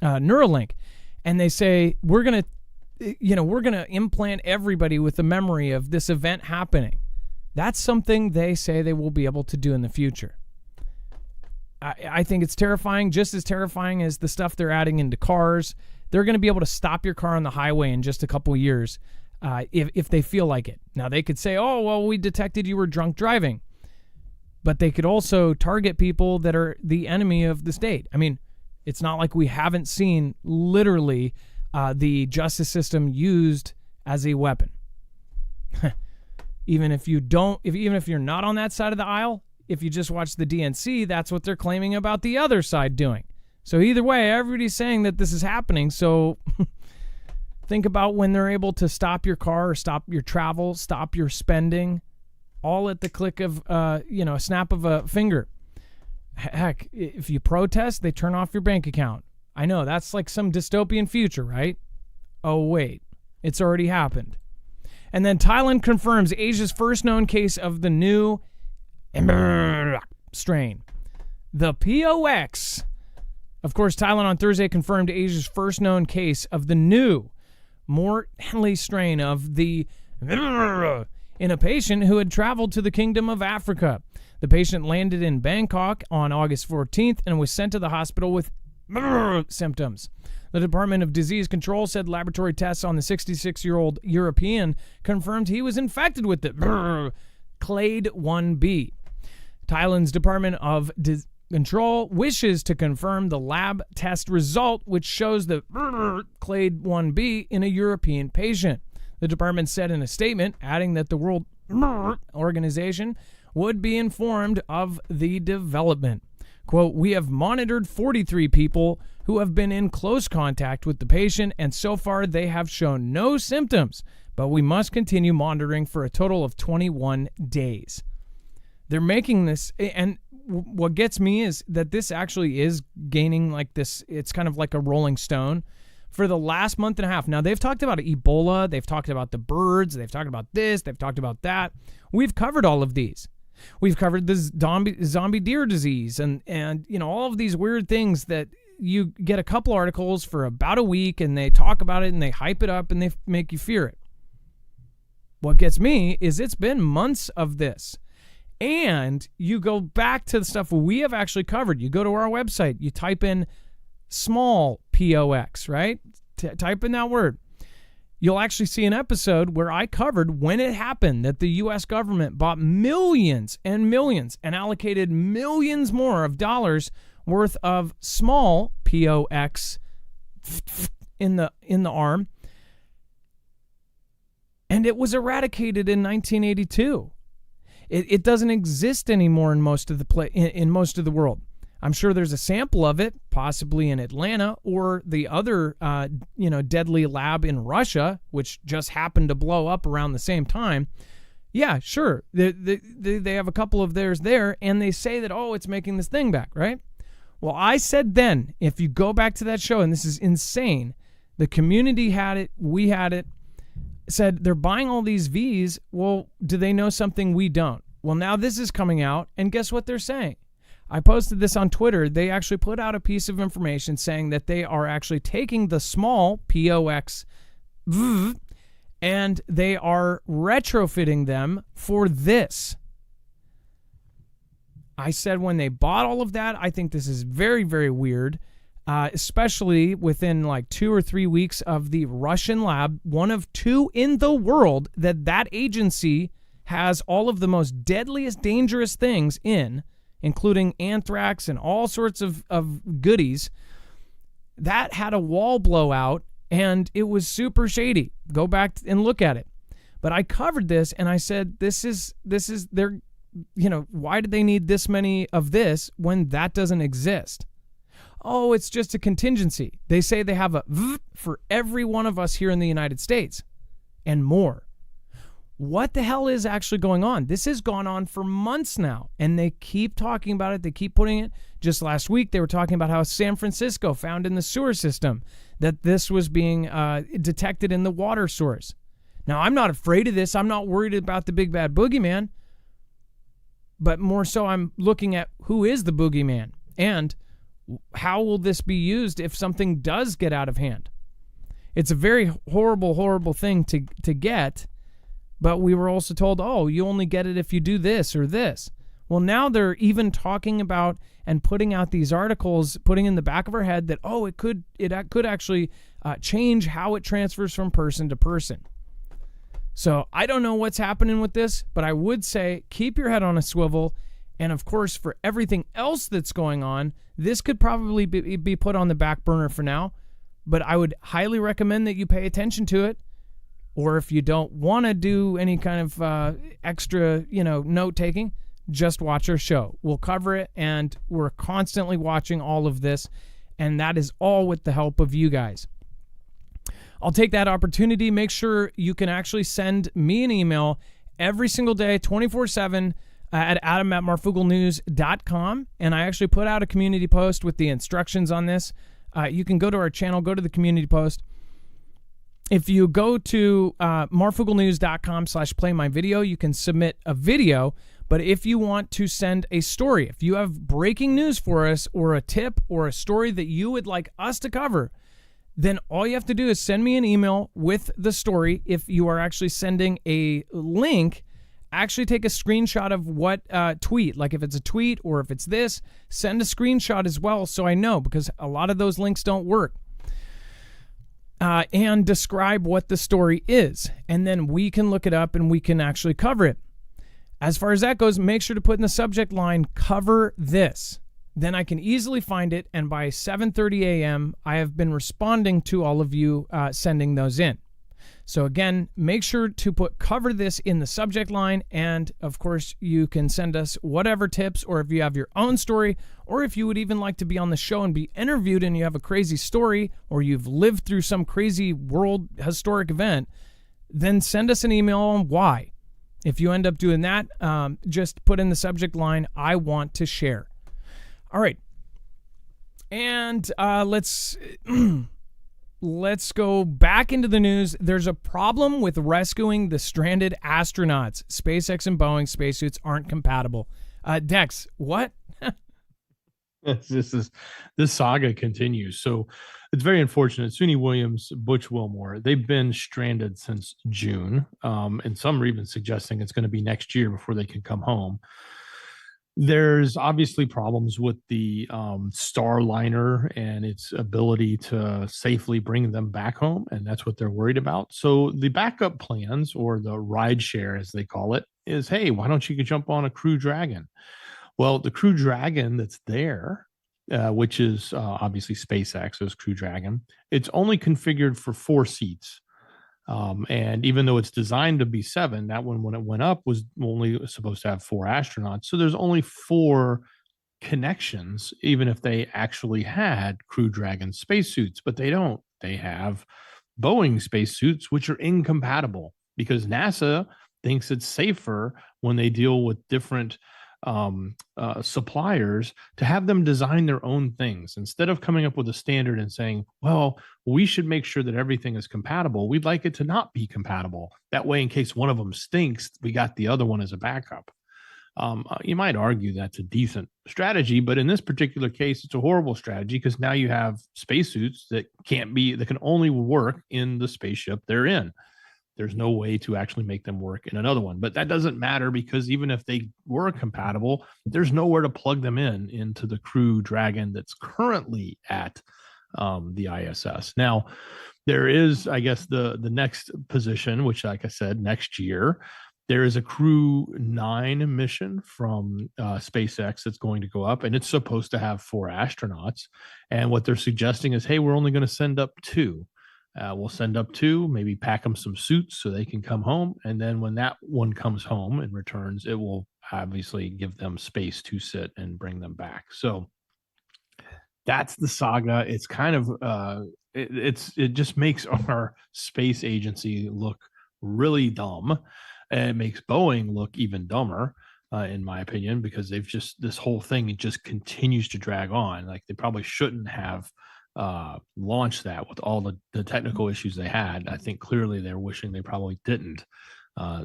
Neuralink, and they say we're going to implant everybody with the memory of this event happening. That's something they say they will be able to do in the future. I think it's terrifying, just as terrifying as the stuff they're adding into cars. They're going to be able to stop your car on the highway in just a couple of years if they feel like it. Now, they could say, oh, well, we detected you were drunk driving. But they could also target people that are the enemy of the state. I mean, it's not like we haven't seen literally the justice system used as a weapon. Even if you're not on that side of the aisle, if you just watch the DNC, that's what they're claiming about the other side doing. So either way, everybody's saying that this is happening. So think about when they're able to stop your car, or stop your travel, stop your spending, all at the click of, a snap of a finger. Heck, if you protest, they turn off your bank account. I know, that's like some dystopian future, right? Oh, wait, it's already happened. And then Thailand confirms Asia's first known case of the new strain, the POX. Of course, Thailand on Thursday confirmed Asia's first known case of the new, more deadly strain of the in a patient who had traveled to the Kingdom of Africa. The patient landed in Bangkok on August 14th and was sent to the hospital with symptoms. The Department of Disease Control said laboratory tests on the 66-year-old European confirmed he was infected with the Clade 1b. Thailand's Department of Control wishes to confirm the lab test result, which shows the Clade 1b in a European patient. The department said in a statement, adding that the World Organization would be informed of the development. Quote, we have monitored 43 people who have been in close contact with the patient, and so far they have shown no symptoms, but we must continue monitoring for a total of 21 days. They're making this, and what gets me is that this actually is gaining like this. It's kind of like a rolling stone for the last month and a half. Now, they've talked about Ebola. They've talked about the birds. They've talked about this. They've talked about that. We've covered all of these. We've covered the zombie deer disease and all of these weird things that you get a couple articles for about a week and they talk about it and they hype it up and they make you fear it. What gets me is it's been months of this. And you go back to the stuff we have actually covered. You go to our website, you type in small POX, right? Type in that word. You'll actually see an episode where I covered when it happened that the U.S. government bought millions and millions and allocated millions more of dollars worth of small POX in the arm. And it was eradicated in 1982. It doesn't exist anymore in most of the world. I'm sure there's a sample of it, possibly in Atlanta or the other, deadly lab in Russia, which just happened to blow up around the same time. Yeah, sure. They have a couple of theirs there, and they say that, it's making this thing back, right? Well, I said then, if you go back to that show, and this is insane, the community had it, we had it, said they're buying all these Vs. Well, do they know something we don't? Well, now this is coming out, and guess what they're saying? I posted this on Twitter. They actually put out a piece of information saying that they are actually taking the small POX and they are retrofitting them for this. I said when they bought all of that, I think this is very, very weird. Especially within like 2 or 3 weeks of the Russian lab, one of 2 in the world that agency has all of the most deadliest, dangerous things in, including anthrax and all sorts of goodies, that had a wall blowout, and it was super shady. Go back and look at it. But I covered this, and I said, this is their, why did they need this many of this when that doesn't exist? Oh, it's just a contingency. They say they have a for every one of us here in the United States and more. What the hell is actually going on? This has gone on for months now, and they keep talking about it. They keep putting it. Just last week, they were talking about how San Francisco found in the sewer system that this was being detected in the water source. Now, I'm not afraid of this. I'm not worried about the big bad boogeyman, but more so I'm looking at who is the boogeyman and how will this be used if something does get out of hand? It's a very horrible, horrible thing to get, but we were also told, you only get it if you do this or this. Well, now they're even talking about and putting out these articles, putting in the back of our head that, it could actually change how it transfers from person to person. So I don't know what's happening with this, but I would say keep your head on a swivel. And of course, for everything else that's going on, this could probably be put on the back burner for now, but I would highly recommend that you pay attention to it. Or if you don't want to do any kind of extra, note taking, just watch our show. We'll cover it, and we're constantly watching all of this, and that is all with the help of you guys. I'll take that opportunity. Make sure you can actually send me an email every single day, 24/7, at adam@marfooglenews.com. And I actually put out a community post with the instructions on this. You can go to our channel, go to the community post. If you go to marfooglenews.com/playmyvideo, you can submit a video. But if you want to send a story, if you have breaking news for us or a tip or a story that you would like us to cover, then all you have to do is send me an email with the story. If you are actually sending a link, actually take a screenshot of what tweet. Like if it's a tweet or if it's this, send a screenshot as well so I know, because a lot of those links don't work. And describe what the story is. And then we can look it up and we can actually cover it. As far as that goes, make sure to put in the subject line, cover this. Then I can easily find it. And by 7:30 a.m., I have been responding to all of you sending those in. So again, make sure to put cover this in the subject line. And of course, you can send us whatever tips, or if you have your own story, or if you would even like to be on the show and be interviewed and you have a crazy story, or you've lived through some crazy world historic event, then send us an email on why. If you end up doing that, just put in the subject line, I want to share. All right. And let's go back into the news. There's a problem with rescuing the stranded astronauts. SpaceX and Boeing spacesuits aren't compatible. Dex, what? This saga continues. So it's very unfortunate. Suni Williams, Butch Wilmore, they've been stranded since June. And some are even suggesting it's going to be next year before they can come home. There's obviously problems with the Starliner and its ability to safely bring them back home, and that's what they're worried about. So the backup plans, or the ride share as they call it, is, hey, why don't you jump on a Crew Dragon? Well, the Crew Dragon that's there, which is obviously SpaceX's Crew Dragon, it's only configured for 4 seats. And even though it's designed to be 7, that one, when it went up, was only supposed to have 4 astronauts. So there's only 4 connections, even if they actually had Crew Dragon spacesuits, but they don't. They have Boeing spacesuits, which are incompatible because NASA thinks it's safer when they deal with different suppliers to have them design their own things instead of coming up with a standard and saying, well, we should make sure that everything is compatible. We'd like it to not be compatible. That way, in case one of them stinks, we got the other one as a backup. You might argue that's a decent strategy, but in this particular case, it's a horrible strategy because now you have spacesuits that can only work in the spaceship they're in. There's no way to actually make them work in another one. But that doesn't matter because even if they were compatible, there's nowhere to plug them into the Crew Dragon that's currently at the ISS. Now, there is, I guess, the next position, which, like I said, next year, there is a Crew 9 mission from SpaceX that's going to go up, and it's supposed to have 4 astronauts. And what they're suggesting is, hey, we're only going to send up 2. We'll send up 2, maybe pack them some suits so they can come home. And then when that one comes home and returns, it will obviously give them space to sit and bring them back. So that's the saga. It's kind of, it just makes our space agency look really dumb. And it makes Boeing look even dumber, in my opinion, because this whole thing, it just continues to drag on. Like, they probably shouldn't have launched that with all the technical issues they had. I think clearly they're wishing they probably didn't.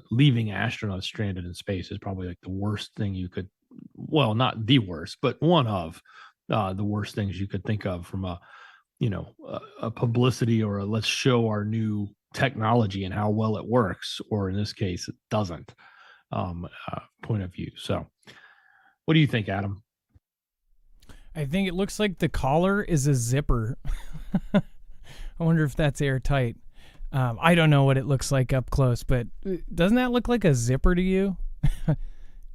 Leaving astronauts stranded in space is probably like the worst thing you could, well, not the worst, but one of the worst things you could think of from a publicity or a let's show our new technology and how well it works, or in this case, it doesn't, point of view. So what do you think, Adam? I think it looks like the collar is a zipper. I wonder if that's airtight. I don't know what it looks like up close, but doesn't that look like a zipper to you?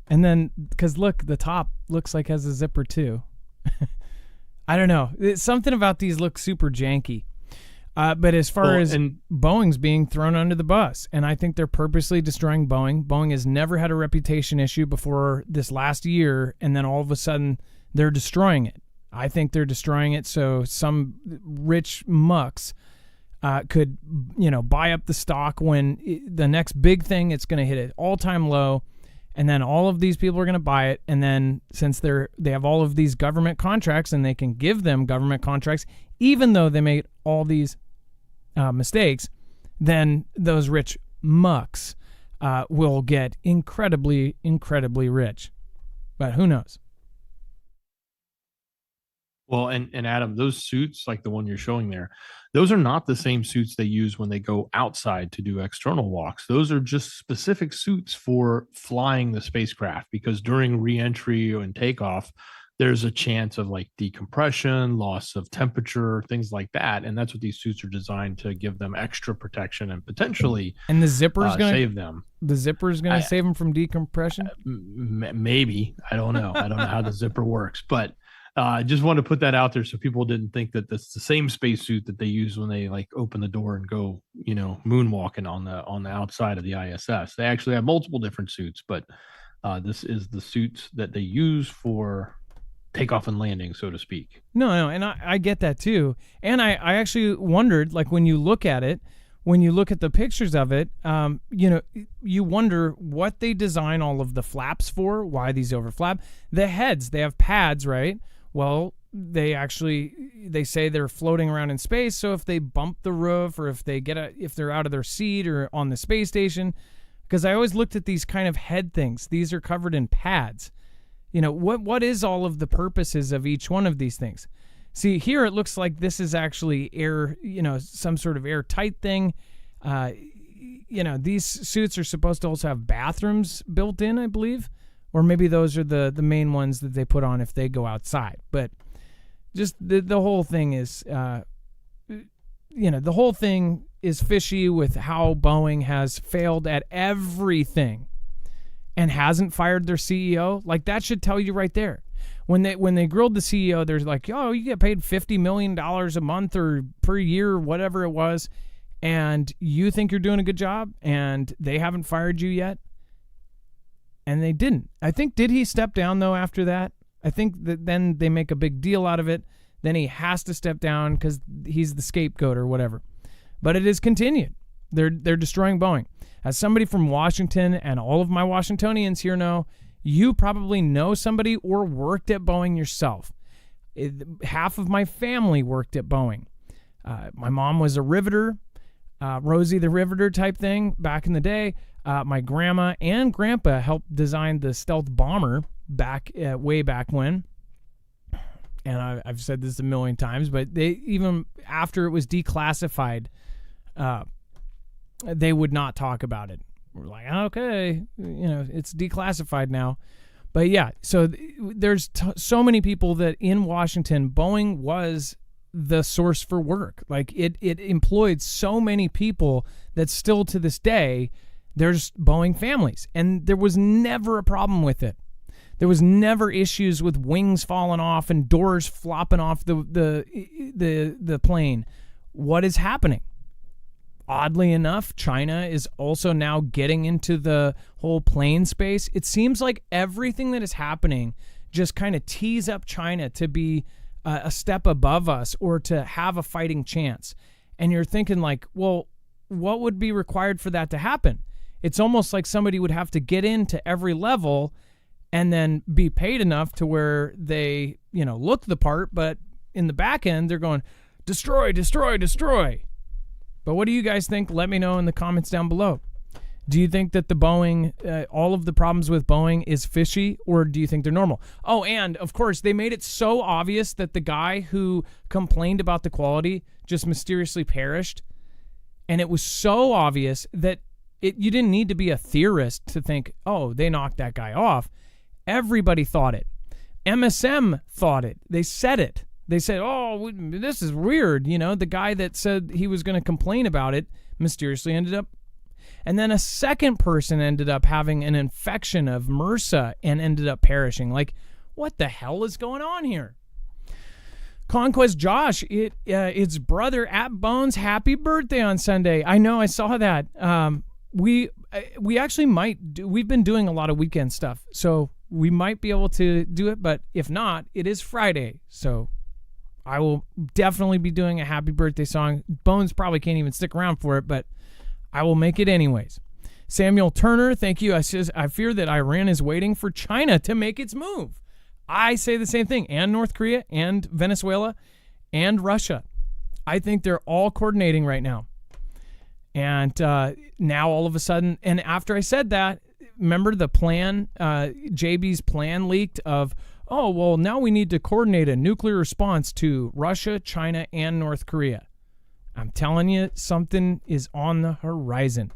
And then, because look, the top looks like has a zipper too. I don't know. Something about these looks super janky. But as far as Boeing's being thrown under the bus, and I think they're purposely destroying Boeing. Boeing has never had a reputation issue before this last year, and then all of a sudden they're destroying it. I think they're destroying it so some rich mucks could, buy up the stock when the next big thing, it's going to hit an all-time low, and then all of these people are going to buy it. And then since they have all of these government contracts and they can give them government contracts, even though they made all these mistakes, then those rich mucks will get incredibly, incredibly rich. But who knows? Well, and Adam, those suits, like the one you're showing there, those are not the same suits they use when they go outside to do external walks. Those are just specific suits for flying the spacecraft, because during reentry and takeoff, there's a chance of like decompression, loss of temperature, things like that. And that's what these suits are designed to give them extra protection and potentially and the zipper's going to save them. The zipper's going to save them from decompression? Maybe. I don't know. I don't know how the zipper works, but I just wanted to put that out there so people didn't think that that's the same spacesuit that they use when they like open the door and go, moonwalking on the outside of the ISS. They actually have multiple different suits, but this is the suits that they use for takeoff and landing, so to speak. No, and I get that too. And I actually wondered, like, when you look at it, when you look at the pictures of it, you wonder what they design all of the flaps for, why these overflap. The heads, they have pads, right? Well, they say they're floating around in space, so if they bump the roof or if they're out of their seat or on the space station, because I always looked at these kind of head things. These are covered in pads. What is all of the purposes of each one of these things? See, here it looks like this is actually air, some sort of airtight thing. These suits are supposed to also have bathrooms built in, I believe. Or maybe those are the main ones that they put on if they go outside. But just the whole thing is, the whole thing is fishy with how Boeing has failed at everything and hasn't fired their CEO. Like, that should tell you right there. When they grilled the CEO, they're like, "Oh, you get paid $50 million a month or per year, or whatever it was, and you think you're doing a good job, and they haven't fired you yet." And they didn't. I think, did he step down though after that? I think that then they make a big deal out of it. Then he has to step down because he's the scapegoat or whatever. But it is continued. They're destroying Boeing. As somebody from Washington, and all of my Washingtonians here know, you probably know somebody or worked at Boeing yourself. Half of my family worked at Boeing. My mom was a riveter, Rosie the Riveter type thing back in the day. My grandma and grandpa helped design the stealth bomber way back when. And I've said this a million times, but they, even after it was declassified, they would not talk about it. We're like, okay, it's declassified now. But yeah, so there's so many people that in Washington, Boeing was the source for work. Like, it employed so many people that still to this day, there's Boeing families. And there was never a problem with it. There was never issues with wings falling off and doors flopping off the plane. What is happening? Oddly enough, China is also now getting into the whole plane space. It seems like everything that is happening just kind of tees up China to be a step above us or to have a fighting chance. And you're thinking like, well, what would be required for that to happen? It's almost like somebody would have to get into every level and then be paid enough to where they, look the part, but in the back end, they're going, destroy, destroy, destroy. But what do you guys think? Let me know in the comments down below. Do you think that the Boeing, all of the problems with Boeing is fishy, or do you think they're normal? Oh, and of course, they made it so obvious that the guy who complained about the quality just mysteriously perished. And it was so obvious that you didn't need to be a theorist to think, oh, they knocked that guy off. Everybody thought it. MSM thought it. They said it. They said, oh, this is weird. The guy that said he was going to complain about it mysteriously ended up. And then a second person ended up having an infection of MRSA and ended up perishing. Like, what the hell is going on here? Conquest Josh, it's brother at Bones. Happy birthday on Sunday. I know, I saw that. We actually might do, we've been doing a lot of weekend stuff, so we might be able to do it, but if not, it is Friday, so I will definitely be doing a happy birthday song. Bones probably can't even stick around for it, but I will make it anyways. Samuel Turner, thank you. I fear that Iran is waiting for China to make its move. I say the same thing, and North Korea, and Venezuela, and Russia. I think they're all coordinating right now. And now all of a sudden, and after I said that, remember the plan, JB's plan leaked of, oh, well, now we need to coordinate a nuclear response to Russia, China, and North Korea. I'm telling you, something is on the horizon.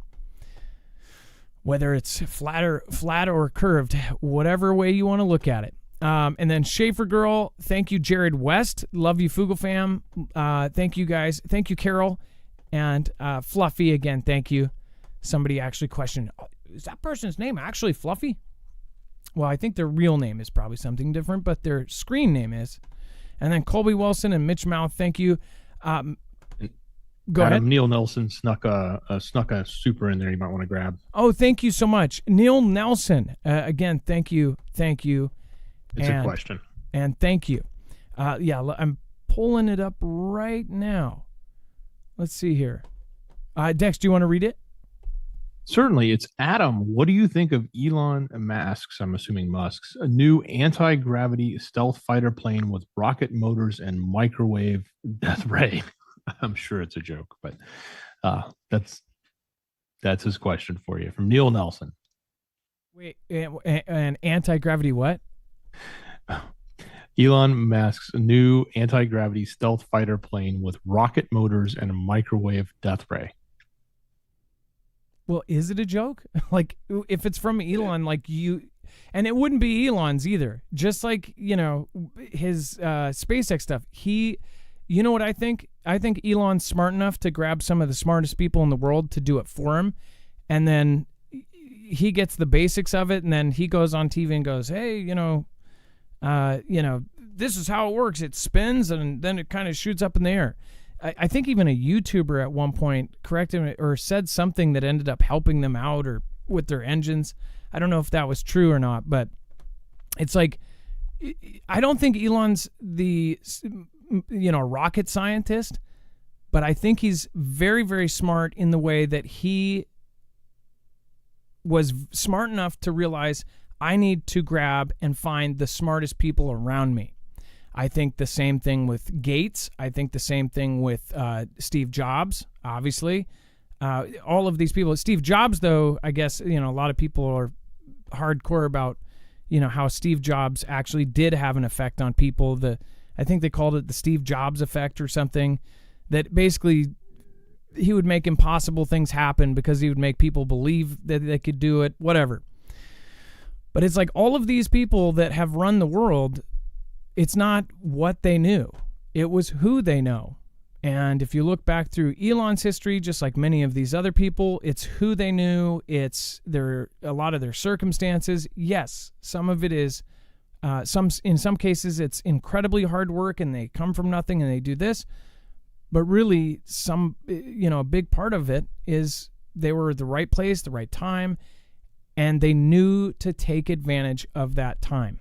Whether it's flat or curved, whatever way you want to look at it. And then Schaefer Girl, thank you, Jared West. Love you, Fugel fam. Thank you, guys. Thank you, Carol. And Fluffy, again, thank you. Somebody actually questioned, is that person's name actually Fluffy? Well, I think their real name is probably something different, but their screen name is. And then Colby Wilson and Mitch Mouth, thank you. Go ahead. Neil Nelson snuck a super in there you might want to grab. Oh, thank you so much. Neil Nelson, again, thank you. Thank you. It's a question. And thank you. Yeah, I'm pulling it up right now. Let's see here. Dex, do you want to read it? Certainly. It's Adam. What do you think of Elon Musk's, I'm assuming Musk's, a new anti-gravity stealth fighter plane with rocket motors and microwave death ray? I'm sure it's a joke, but that's his question for you from Neil Nelson. Wait, an anti-gravity what? Elon Musk's new anti-gravity stealth fighter plane with rocket motors and a microwave death ray. Well, is it a joke? Like, if it's from Elon, like and it wouldn't be Elon's either. Just like, his SpaceX stuff. You know what I think? I think Elon's smart enough to grab some of the smartest people in the world to do it for him. And then he gets the basics of it. And then he goes on TV and goes, hey, this is how it works. It spins and then it kind of shoots up in the air. I think even a YouTuber at one point corrected me or said something that ended up helping them out or with their engines. I don't know if that was true or not, but it's like, I don't think Elon's the, rocket scientist, but I think he's very, very smart in the way that he was smart enough to realize I need to grab and find the smartest people around me. I think the same thing with Gates. I think the same thing with Steve Jobs, obviously. All of these people. Steve Jobs, though, I guess, a lot of people are hardcore about, how Steve Jobs actually did have an effect on people. I think they called it the Steve Jobs effect or something, that basically he would make impossible things happen because he would make people believe that they could do it, whatever. But it's like all of these people that have run the world, it's not what they knew. It was who they know. And if you look back through Elon's history, just like many of these other people, it's who they knew. It's a lot of their circumstances. Yes, some of it is, in some cases, it's incredibly hard work and they come from nothing and they do this. But really, a big part of it is they were at the right place, the right time, and they knew to take advantage of that time.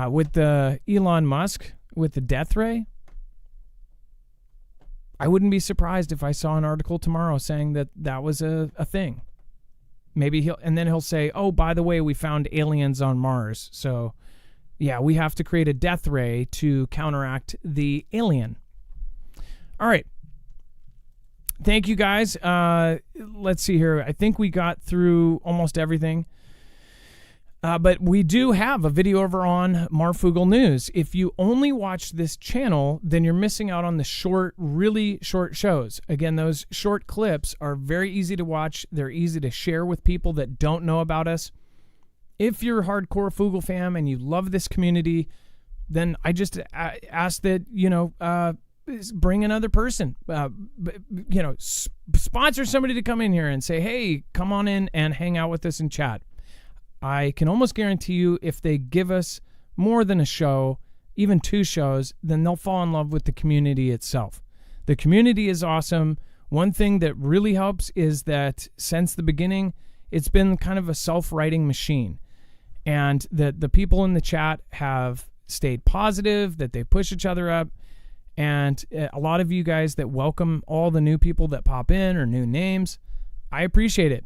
With the Elon Musk, with the death ray, I wouldn't be surprised if I saw an article tomorrow saying that was a thing. Maybe he'll say, oh, by the way, we found aliens on Mars. So, yeah, we have to create a death ray to counteract the alien. All right. Thank you, guys. Let's see here. I think we got through almost everything. But we do have a video over on Marfoogle News. If you only watch this channel, then you're missing out on the really short shows. Again, those short clips are very easy to watch. They're easy to share with people that don't know about us. If you're a hardcore Foogle fan and you love this community, then I just ask that, bring another person, sponsor somebody to come in here and say, hey, come on in and hang out with us and chat. I can almost guarantee you if they give us more than a show, even 2 shows, then they'll fall in love with the community itself. The community is awesome. One thing that really helps is that since the beginning, it's been kind of a self-writing machine. And that the people in the chat have stayed positive, that they push each other up. And a lot of you guys that welcome all the new people that pop in or new names, I appreciate it.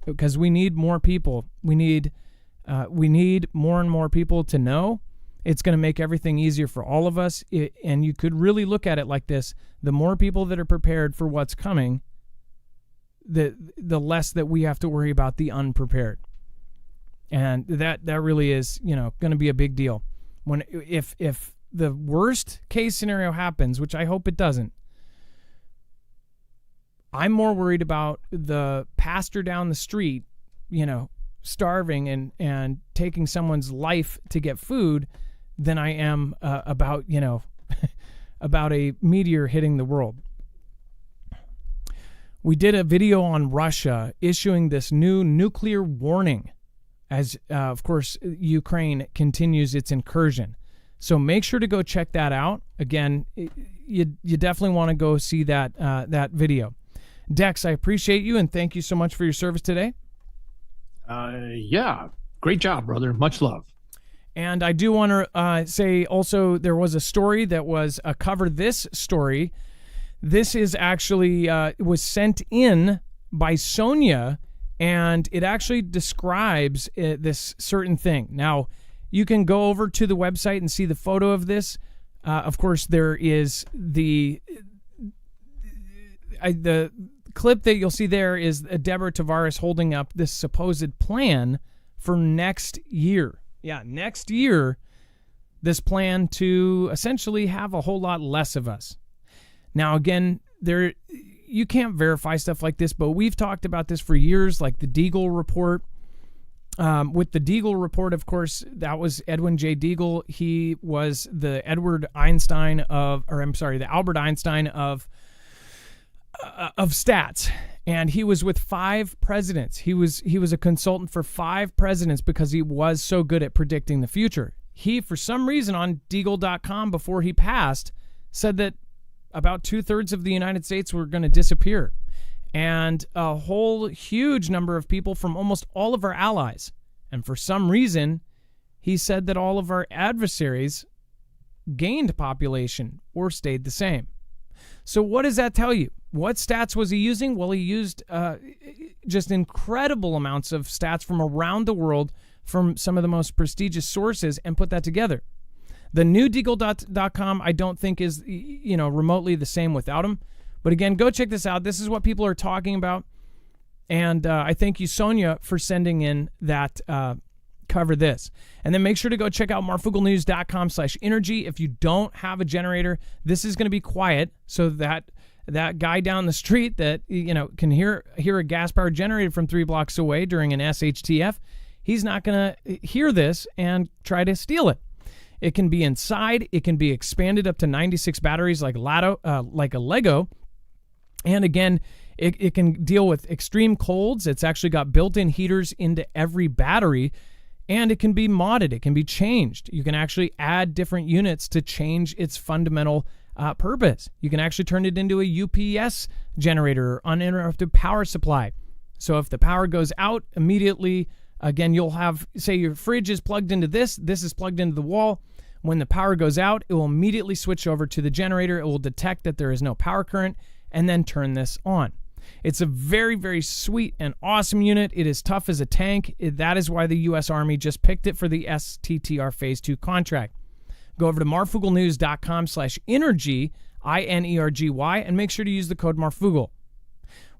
Because we need more people. We need more and more people to know. It's going to make everything easier for all of us. And you could really look at it like this. The more people that are prepared for what's coming, the less that we have to worry about the unprepared. And that really is, going to be a big deal. If the worst case scenario happens, which I hope it doesn't, I'm more worried about the pastor down the street, starving and taking someone's life to get food than I am about, about a meteor hitting the world. We did a video on Russia issuing this new nuclear warning as, of course, Ukraine continues its incursion. So make sure to go check that out. Again, you definitely want to go see that video. Dex, I appreciate you and thank you so much for your service today. Yeah, great job, brother. Much love. And I do want to say also there was a story that was a cover this story This is actually was sent in by Sonia, and it actually describes this certain thing. Now, you can go over to the website and see the photo of this. Of course, there is the clip that you'll see there is Deborah Tavares holding up this supposed plan for next year. Yeah, next year, this plan to essentially have a whole lot less of us. Now, again, you can't verify stuff like this, but we've talked about this for years, like the Deagle report. With the Deagle report, of course, that was Edwin J. Deagle. He was the Albert Einstein of stats, and he was with 5 presidents. He was a consultant for 5 presidents because he was so good at predicting the future. He, for some reason, on Deagle.com before he passed, said that about 2/3 of the United States were going to disappear, and a whole huge number of people from almost all of our allies. And for some reason, he said that all of our adversaries gained population or stayed the same. So what does that tell you? What stats was he using? Well, he used just incredible amounts of stats from around the world from some of the most prestigious sources and put that together. The new Deagle.com I don't think is remotely the same without him. But again, go check this out. This is what people are talking about. And I thank you, Sonia, for sending in that cover this. And then make sure to go check out marfooglenews.com/energy. If you don't have a generator, this is going to be quiet so that guy down the street that can hear a gas-powered generator from 3 blocks away during an SHTF, he's not going to hear this and try to steal it. It can be inside. It can be expanded up to 96 batteries like a Lego. And again, it can deal with extreme colds. It's actually got built-in heaters into every battery, and it can be modded. It can be changed. You can actually add different units to change its fundamental purpose. You can actually turn it into a UPS generator or uninterrupted power supply. So if the power goes out immediately, again, you'll have, say your fridge is plugged into this is plugged into the wall. When the power goes out, it will immediately switch over to the generator. It will detect that there is no power current and then turn this on. It's a very, very sweet and awesome unit. It is tough as a tank. That is why the U.S. Army just picked it for the STTR Phase 2 contract. Go over to marfooglenews.com/energy, INERGY, and make sure to use the code Marfoogle.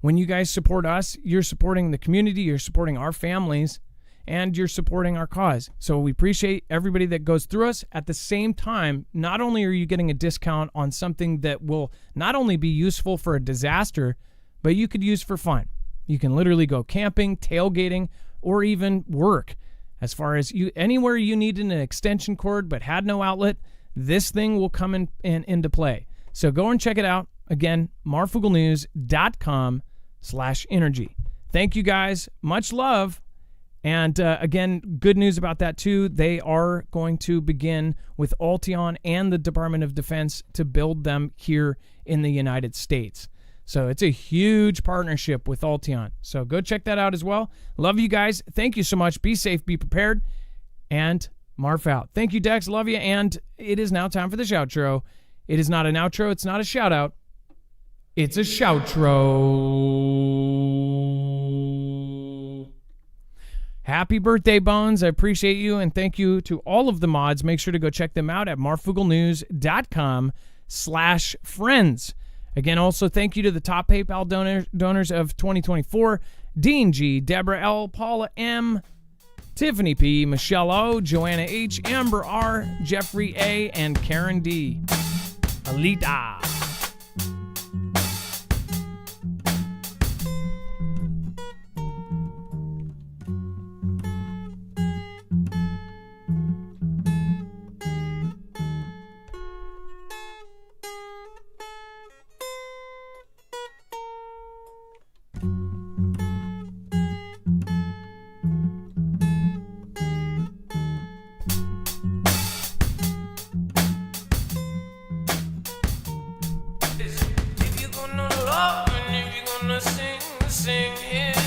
When you guys support us, you're supporting the community, you're supporting our families, and you're supporting our cause. So we appreciate everybody that goes through us. At the same time, not only are you getting a discount on something that will not only be useful for a disaster, but you could use for fun. You can literally go camping, tailgating, or even work. As far as anywhere you needed an extension cord but had no outlet, this thing will come into play. So go and check it out. Again, marfooglenews.com/energy. Thank you guys. Much love. And again, good news about that too. They are going to begin with Alteon and the Department of Defense to build them here in the United States. So it's a huge partnership with Alteon. So go check that out as well. Love you guys. Thank you so much. Be safe, be prepared, and Marf out. Thank you, Dex. Love you. And it is now time for the shoutro. It is not an outro. It's not a shout out. It's a shoutro. Happy birthday, Bones. I appreciate you, and thank you to all of the mods. Make sure to go check them out at marfooglenews.com/friends. Again, also thank you to the top PayPal donors of 2024, Dean G, Deborah L, Paula M, Tiffany P, Michelle O, Joanna H, Amber R, Jeffrey A, and Karen D. Alita. If you're gonna love and if you're gonna sing, sing here.